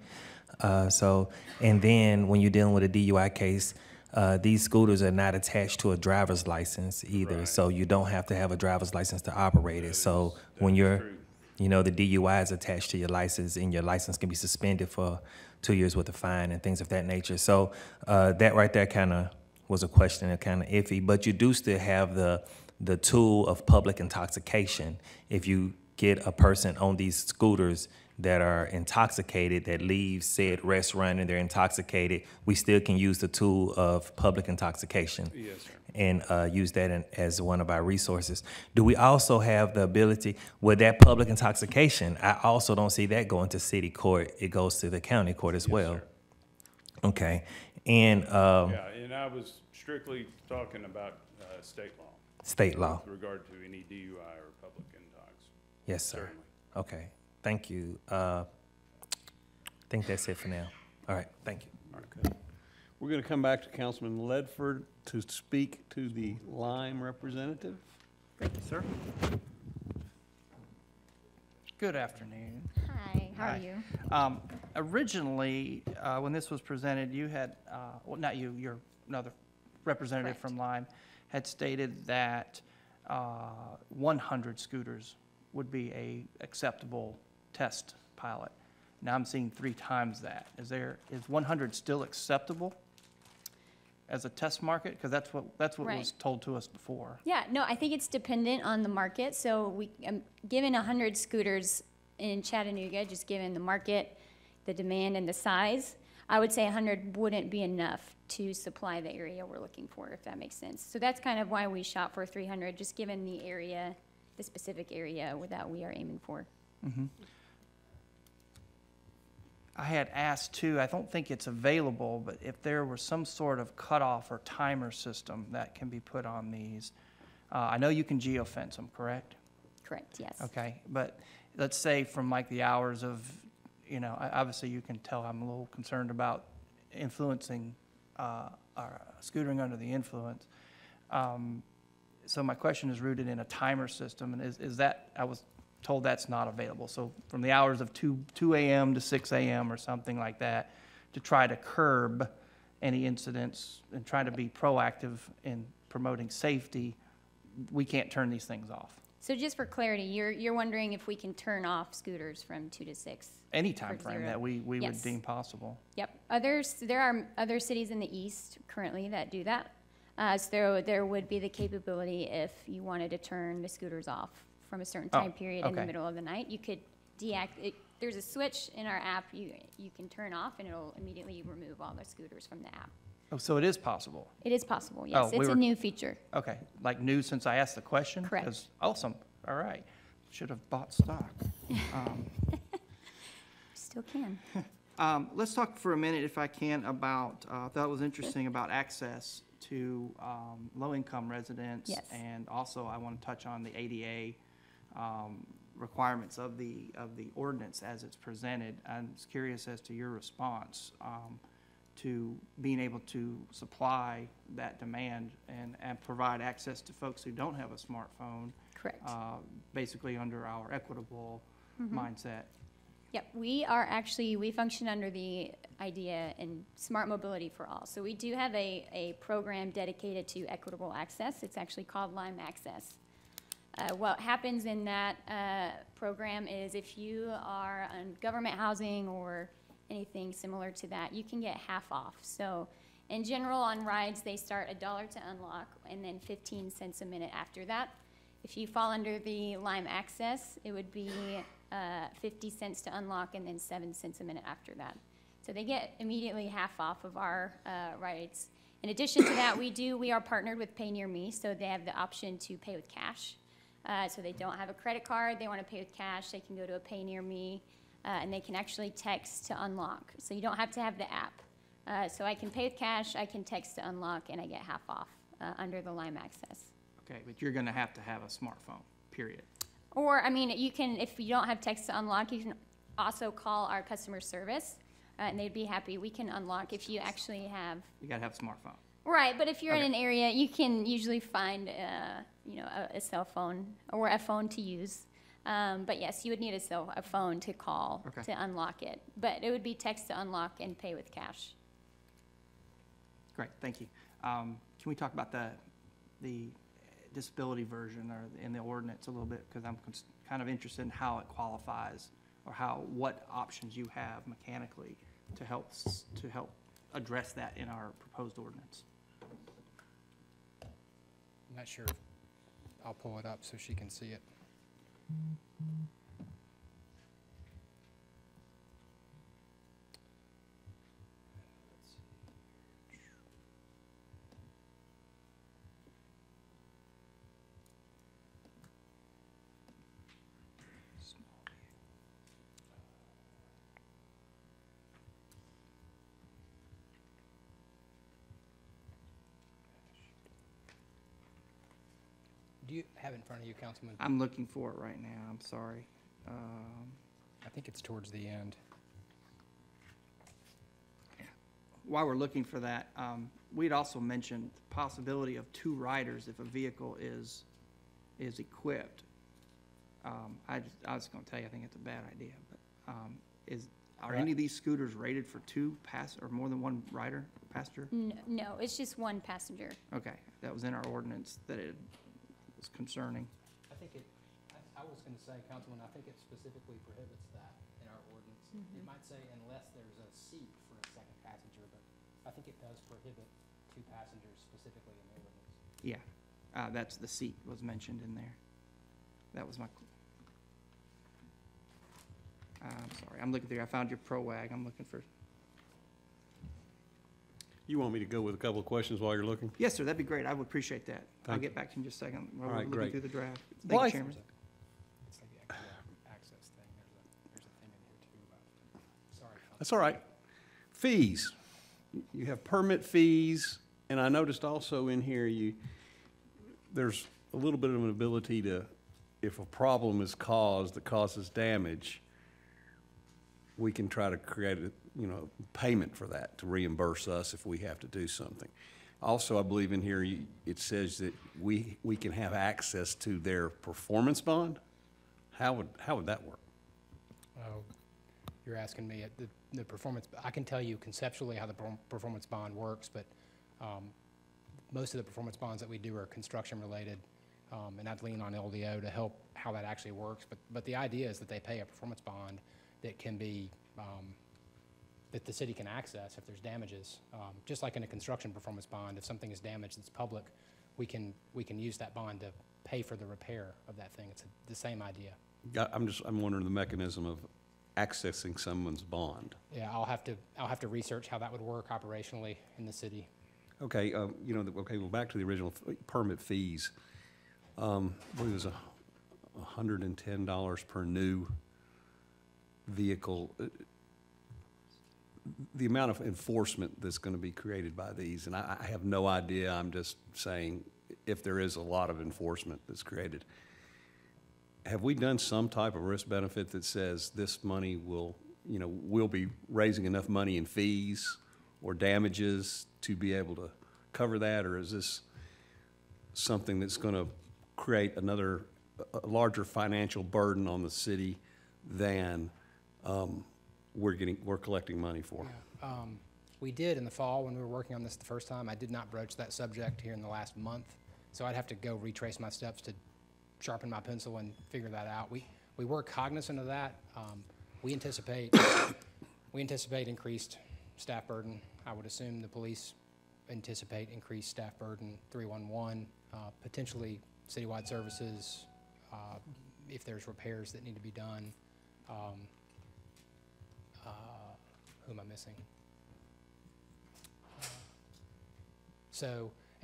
And then when you're dealing with a DUI case, these scooters are not attached to a driver's license either. Right. So you don't have to have a driver's license to operate it. So when you're, true. the DUI is attached to your license, and your license can be suspended for 2 years with a fine and things of that nature. So that right there kind of was a question and kind of iffy, but you do still have the tool of public intoxication. If you get a person on these scooters that are intoxicated, that leave said restaurant and they're intoxicated, we still can use the tool of public intoxication. Yes, sir. And use that as one of our resources. Do we also have the ability, with that public intoxication, I also don't see that going to city court. It goes to the county court as well. Sir. Okay. And Yeah, and I was strictly talking about state law. state law. With regard to any DUI or public intox. Yes, sir. Certainly. Okay. Thank you. I think that's it for now. All right. Thank you. Okay. We're going to come back to Councilman Ledford to speak to the Lime representative. Thank you, sir. Good afternoon. Hi, how Hi. are you? Originally, when this was presented, you had, well, not you, your another representative Correct. from Lime had stated that 100 scooters would be a acceptable test pilot. Now I'm seeing 3 times that. Is 100 still acceptable as a test market? Because that's what Right. was told to us before. Yeah, no, I think it's dependent on the market. So given 100 scooters in Chattanooga, just given the market, the demand and the size, I would say 100 wouldn't be enough to supply the area we're looking for, if that makes sense. So that's kind of why we shot for 300, just given the area, the specific area that we are aiming for. I had asked too, I don't think it's available, but if there were some sort of cutoff or timer system that can be put on these. I know you can geofence them, correct? Correct, yes. Okay, but let's say from like the hours of, obviously you can tell I'm a little concerned about influencing, or scootering under the influence. So my question is rooted in a timer system, and is that, I was told that's not available. So from the hours of 2 a.m. to 6 a.m. or something like that, to try to curb any incidents and try to be proactive in promoting safety, we can't turn these things off. So just for clarity, you're wondering if we can turn off scooters from 2 to 6? Any time frame 0. that we would Yes. deem possible. Yep. There are other cities in the east currently that do that. So there would be the capability if you wanted to turn the scooters off from a certain Oh, time period in the okay. middle of the night, you could there's a switch in our app you can turn off, and it'll immediately remove all the scooters from the app. Oh, so it is possible? It is possible, yes. Oh, we It's were- a new feature. Okay, like new since I asked the question? Correct. 'Cause- Awesome, all right. Should have bought stock. Still can. Let's talk for a minute, if I can, about, I thought it was interesting about access to low-income residents. Yes. And also, I want to touch on the ADA requirements of the ordinance as it's presented. I'm just curious as to your response to being able to supply that demand and provide access to folks who don't have a smartphone. Correct. Basically under our equitable mindset. Yep, we function under the idea in smart mobility for all. So we do have a program dedicated to equitable access. It's actually called Lime Access. What happens in that program is if you are on government housing or anything similar to that, you can get half off. So in general, on rides, they start $1 to unlock and then 15 cents a minute after that. If you fall under the Lime Access, it would be 50 cents to unlock and then 7 cents a minute after that. So they get immediately half off of our rides. In addition to that, we are partnered with Pay Near Me, so they have the option to pay with cash. So they don't have a credit card, they want to pay with cash, they can go to a Pay Near Me, and they can actually text to unlock. So you don't have to have the app. So I can pay with cash, I can text to unlock, and I get half off under the Lime Access. Okay, but you're going to have a smartphone, period. Or, I mean, you can, if you don't have text to unlock, you can also call our customer service, and they'd be happy. We can unlock if you actually have. You got to have a smartphone. Right, but if you're in Okay. an area, you can usually find, a cell phone or a phone to use. But yes, you would need a phone to call Okay. to unlock it. But it would be text to unlock and pay with cash. Great, thank you. Can we talk about the disability version or in the ordinance a little bit? Because I'm kind of interested in how it qualifies or what options you have mechanically to help address that in our proposed ordinance. I'm not sure. I'll pull it up so she can see it. Do you have it in front of you, Councilman? I'm looking for it right now, I'm sorry. I think it's towards the end. While we're looking for that, we'd also mentioned the possibility of 2 riders if a vehicle is equipped. I was going to tell you, I think it's a bad idea, but are any of these scooters rated for 2 or more than 1 rider, passenger? No, it's just one passenger. Okay, that was in our ordinance that it was concerning. I think I was going to say, Councilman, I think it specifically prohibits that in our ordinance. It might say unless there's a seat for a second passenger, but I think it does prohibit 2 passengers specifically in the ordinance. Yeah, that's the seat was mentioned in there. That was my. I'm sorry, I'm looking through. I found your ProWag. I'm looking for. You want me to go with a couple of questions while you're looking? Yes, sir. That'd be great. I would appreciate that. I'll Thank get back to you in just a second. While All we're right, looking great. through the draft. Thank Blythe. you, Chairman. It's like the access thing. There's a thing in here too about, sorry. Councilman. That's all right. Fees. You have permit fees, and I noticed also in here there's a little bit of an ability to, if a problem is caused that causes damage, we can try to create payment for that to reimburse us if we have to do something. Also, I believe in here it says that we can have access to their performance bond. How would that work? Oh, you're asking me the performance. I can tell you conceptually how the performance bond works, but most of the performance bonds that we do are construction related, and I'd lean on LDO to help how that actually works. But the idea is that they pay a performance bond that can be that the city can access if there's damages. Just like in a construction performance bond, if something is damaged that's public, we can use that bond pay for the repair of that thing. It's the same idea. I'm wondering the mechanism of accessing someone's bond. Yeah, I'll have to research how that would work operationally in the city. Okay, well, back to the original permit fees. I believe it was $110 per new vehicle. The amount of enforcement that's going to be created by these, and I have no idea, I'm just saying, if there is a lot of enforcement that's created. Have we done some type of risk benefit that says this money will, we'll be raising enough money in fees or damages to be able to cover that, or is this something that's going to create a larger financial burden on the city than we're collecting money for? Yeah. We did in the fall when we were working on this the first time. I did not broach that subject here in the last month, so I'd have to go retrace my steps to sharpen my pencil and figure that out. We were cognizant of that. We anticipate increased staff burden. I would assume the police anticipate increased staff burden, 311, potentially citywide services, if there's repairs that need to be done. Who am I missing?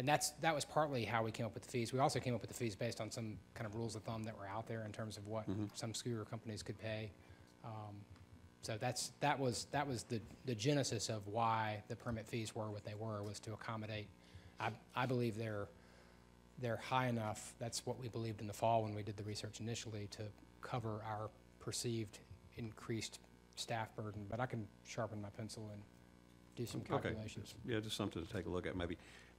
And that was partly how we came up with the fees. We also came up with the fees based on some kind of rules of thumb that were out there in terms of what some scooter companies could pay. So that was the genesis of why the permit fees were what they were, was to accommodate. I believe they're high enough. That's what we believed in the fall when we did the research initially, to cover our perceived increased staff burden. But I can sharpen my pencil and do some calculations. Okay. Yeah, just something to take a look at maybe.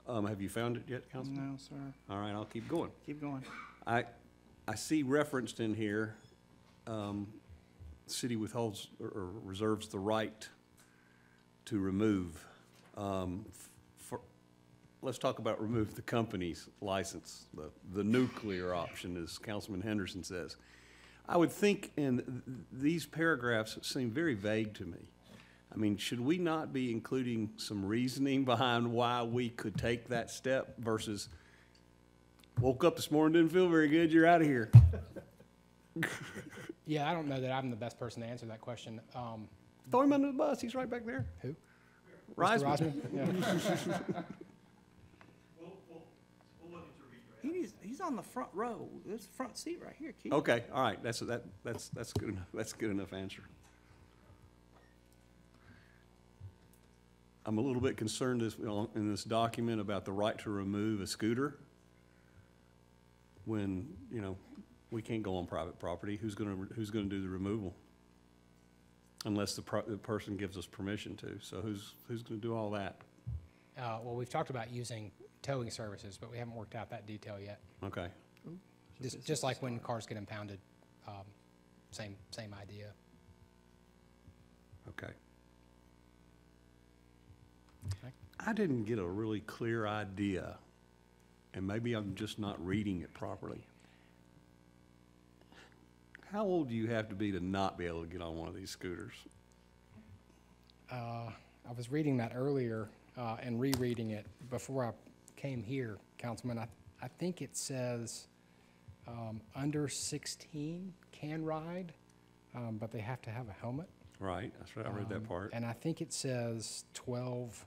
Have you found it yet, Councilman? No, sir. All right, I'll keep going. Keep going. I see referenced in here, city withholds or reserves the right to remove. Let's talk about remove the company's license, the nuclear option, as Councilman Henderson says. I would think in these paragraphs seem very vague to me. I mean, should we not be including some reasoning behind why we could take that step versus woke up this morning, didn't feel very good, you're out of here? Yeah, I don't know that I'm the best person to answer that question. Throw him under the bus, he's right back there. Who? Reisman. Mr. Reisman? Yeah. We'll look into redraft. He's on the front row. There's a front seat right here, Keith. Okay, all right, that's good enough. That's a good enough answer. I'm a little bit concerned in this document about the right to remove a scooter when, we can't go on private property. Who's gonna do the removal? Unless the person gives us permission to. So who's gonna do all that? Well, we've talked about using towing services, but we haven't worked out that detail yet. Okay. Just like when cars get impounded, same idea. Okay. I didn't get a really clear idea, and maybe I'm just not reading it properly. How old do you have to be to not be able to get on one of these scooters? I was reading that earlier and rereading it before I came here, Councilman. I think it says under 16 can ride, but they have to have a helmet. Right, that's right, I read that part. And I think it says 12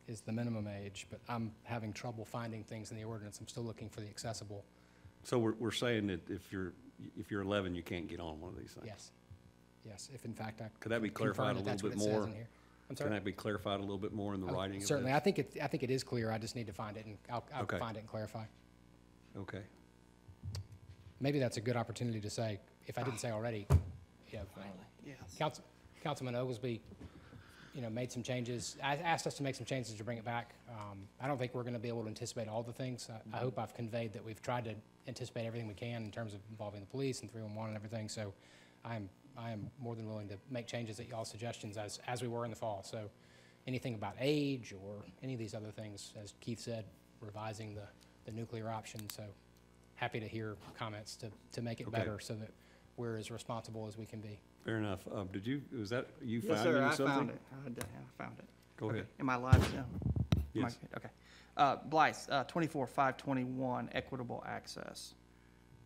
is the minimum age, but I'm having trouble finding things in the ordinance. I'm still looking for the accessible. So we're saying that if you're 11, you can't get on one of these things? Yes, if in fact I Could that be confirm clarified a that that's little what bit it says more? in here. I'm sorry? Can that be clarified a little bit more in the writing of this? Certainly, I think it is clear. I just need to find it, and I'll Okay. find it and clarify. Okay. Maybe that's a good opportunity to say, if I didn't say already, Yes. Councilman Oglesby, made some changes, asked us to make some changes to bring it back. I don't think we're going to be able to anticipate all the things. I hope I've conveyed that we've tried to anticipate everything we can in terms of involving the police and 311 and everything. So I am more than willing to make changes at y'all's suggestions as we were in the fall. So anything about age or any of these other things, as Keith said, revising the nuclear option. So happy to hear comments to make it Okay. better so that we're as responsible as we can be. Fair enough. Was that you Yes, finding sir, I something? found it. I found it. Go ahead. Am I live now? Yes. Okay. Blythe, 24-521, equitable access.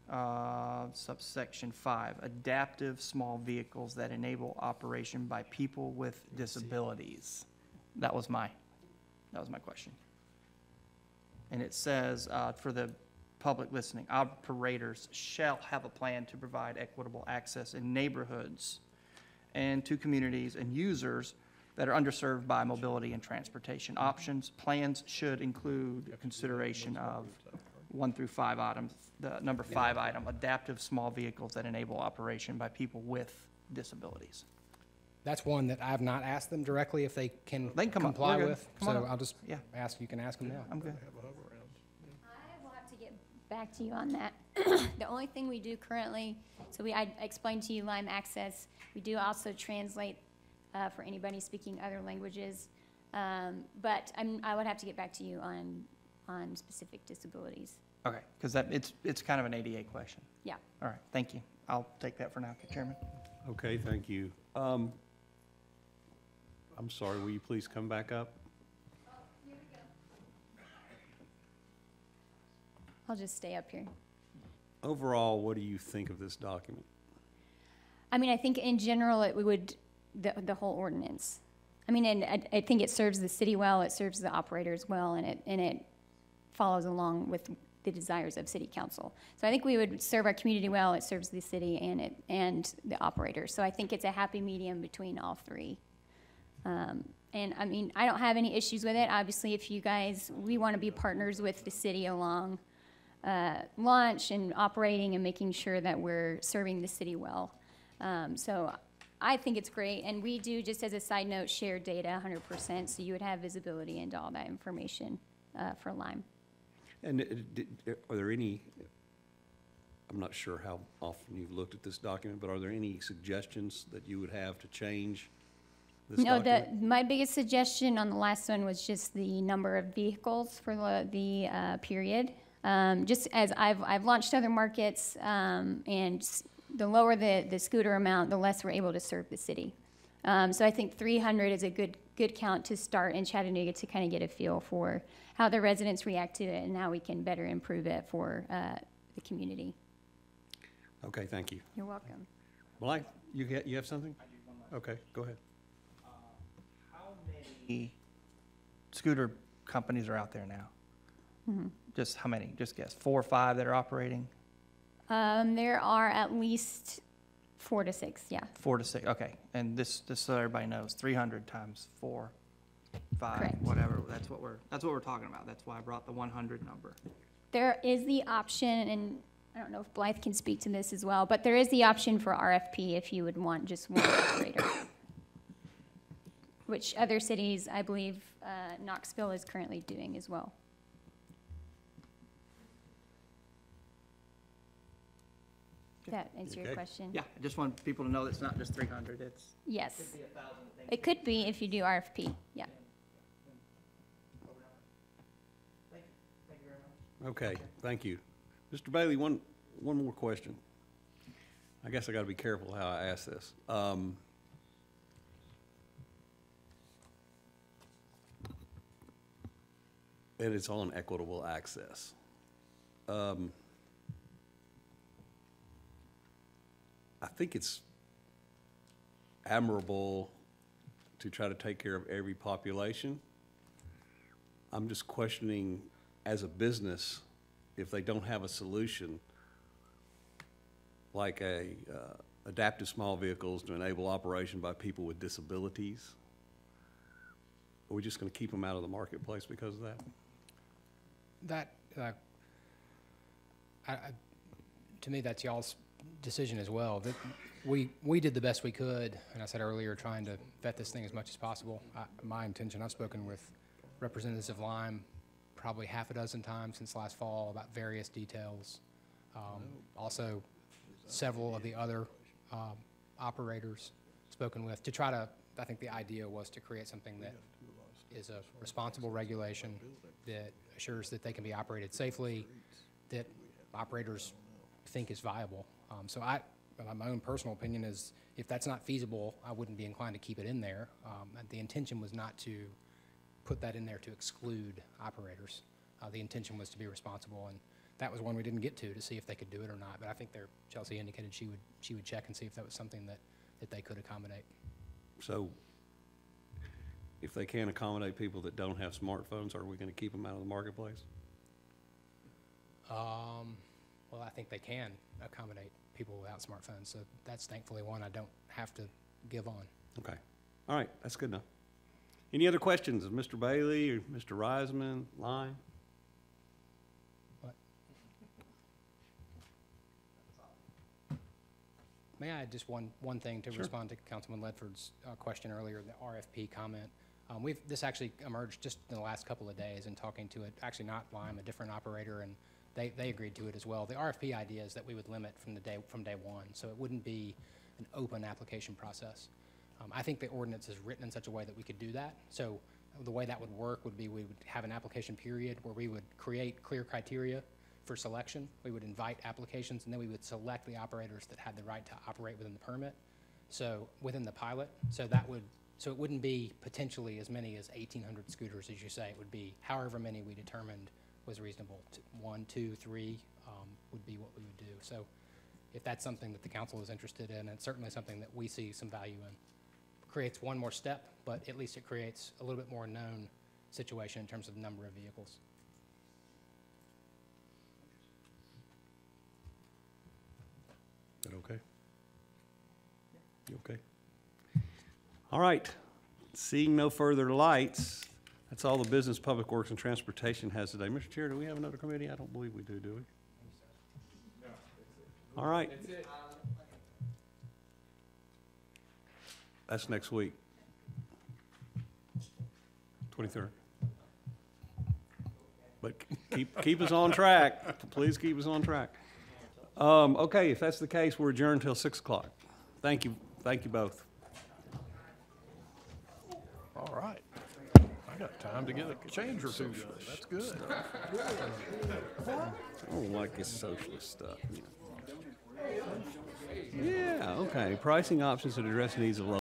subsection 5, adaptive small vehicles that enable operation by people with disabilities. That was my question. And it says, for the public listening, operators shall have a plan to provide equitable access in neighborhoods and to communities and users that are underserved by mobility and transportation options. Plans should include a consideration of 1 through 5 items. The number 5 item, adaptive small vehicles that enable operation by people with disabilities. That's one that I've not asked them directly if they can They can come up. comply We're good. with. Come on So up. I'll just Yeah. ask, you can ask them now. I'm good. I will have to get back to you on that. The only thing we do currently, I explained to you Lyme Access. We do also translate for anybody speaking other languages. But I would have to get back to you on specific disabilities. Okay, because it's kind of an ADA question. Yeah. All right, thank you. I'll take that for now, Chairman. Okay, thank you. I'm sorry, will you please come back up? I'll just stay up here. Overall, what do you think of this document? I mean, I think in general, the whole ordinance. I mean, and I think it serves the city well, it serves the operators well, and it follows along with the desires of city council. So I think we would serve our community well, it serves the city and the operators. So I think it's a happy medium between all three. And I mean, I don't have any issues with it. Obviously, if you guys, we want to be partners with the city along launch and operating and making sure that we're serving the city well. So I think it's great. And we do, just as a side note, share data 100%. So you would have visibility into all that information for Lyme. And are there any, I'm not sure how often you've looked at this document, but are there any suggestions that you would have to change this document? My biggest suggestion on the last one was just the number of vehicles for the period. Just as I've launched other markets, and the lower the scooter amount, the less we're able to serve the city. So I think 300 is a good count to start in Chattanooga to kind of get a feel for how the residents react to it and how we can better improve it for the community. Okay, thank you. You're welcome. Blythe, you have something? Okay, go ahead. How many scooter companies are out there now? Mhm. Just how many? Just guess. 4 or 5 that are operating? There are at least 4 to 6, yeah. 4 to 6, okay. And this so everybody knows, 300 times 4, 5, Correct. whatever. That's what we're talking about. That's why I brought the 100 number. There is the option, and I don't know if Blythe can speak to this as well, but there is the option for RFP if you would want just one operator, which other cities, I believe, Knoxville is currently doing as well. Does that answer your Okay. question? Yeah, I just want people to know that it's not just 300. It's Yes. could be 1,000 things. It could be if you do RFP, yeah. Thank you very much. Okay, thank you. Mr. Bailey, one more question. I guess I got to be careful how I ask this. And it's on equitable access. I think it's admirable to try to take care of every population. I'm just questioning, as a business, if they don't have a solution, like adaptive small vehicles to enable operation by people with disabilities, are we just going to keep them out of the marketplace because of that? That, to me, that's y'all's decision as well. That we did the best we could, and I said earlier, trying to vet this thing as much as possible. My intention, I've spoken with representatives of Lyme probably half a dozen times since last fall about various details. Also, several of the other operators spoken with to try to, I think the idea was to create something that is a responsible regulation that assures that they can be operated safely, that operators think is viable. So my own personal opinion is if that's not feasible, I wouldn't be inclined to keep it in there. And the intention was not to put that in there to exclude operators. The intention was to be responsible, and that was one we didn't get to see if they could do it or not. But I think Chelsea indicated she would check and see if that was something that they could accommodate. So if they can't accommodate people that don't have smartphones, are we going to keep them out of the marketplace? Well, I think they can accommodate people without smartphones, so that's thankfully one I don't have to give on. Okay. All right, that's good enough. Any other questions of Mr. Bailey or Mr. Reisman, Line? May I add just one thing to Sure. respond to Councilman Ledford's question earlier, the RFP comment? This actually emerged just in the last couple of days in talking to actually not Lime, a different operator, and they agreed to it as well. The RFP idea is that we would limit from day one, so it wouldn't be an open application process. I think the ordinance is written in such a way that we could do that. So the way that would work would be we would have an application period where we would create clear criteria for selection. We would invite applications, and then we would select the operators that had the right to operate within the permit. So within the pilot, so it wouldn't be potentially as many as 1,800 scooters, as you say. It would be however many we determined was reasonable. 1, 2, 3 would be what we would do. So if that's something that the council is interested in, it's certainly something that we see some value in. Creates one more step, but at least it creates a little bit more known situation in terms of the number of vehicles. Is that okay? You okay? All right. Seeing no further lights, that's all the business Public Works and Transportation has today. Mr. Chair, do we have another committee? I don't believe we do we? All right. That's next week. 23rd. But keep us on track. Please keep us on track. Okay, if that's the case, we're adjourned until 6 o'clock. Thank you both. All right. I got time to get a change or two. That's good. I don't like this socialist stuff. Yeah, okay. Pricing options that address needs of local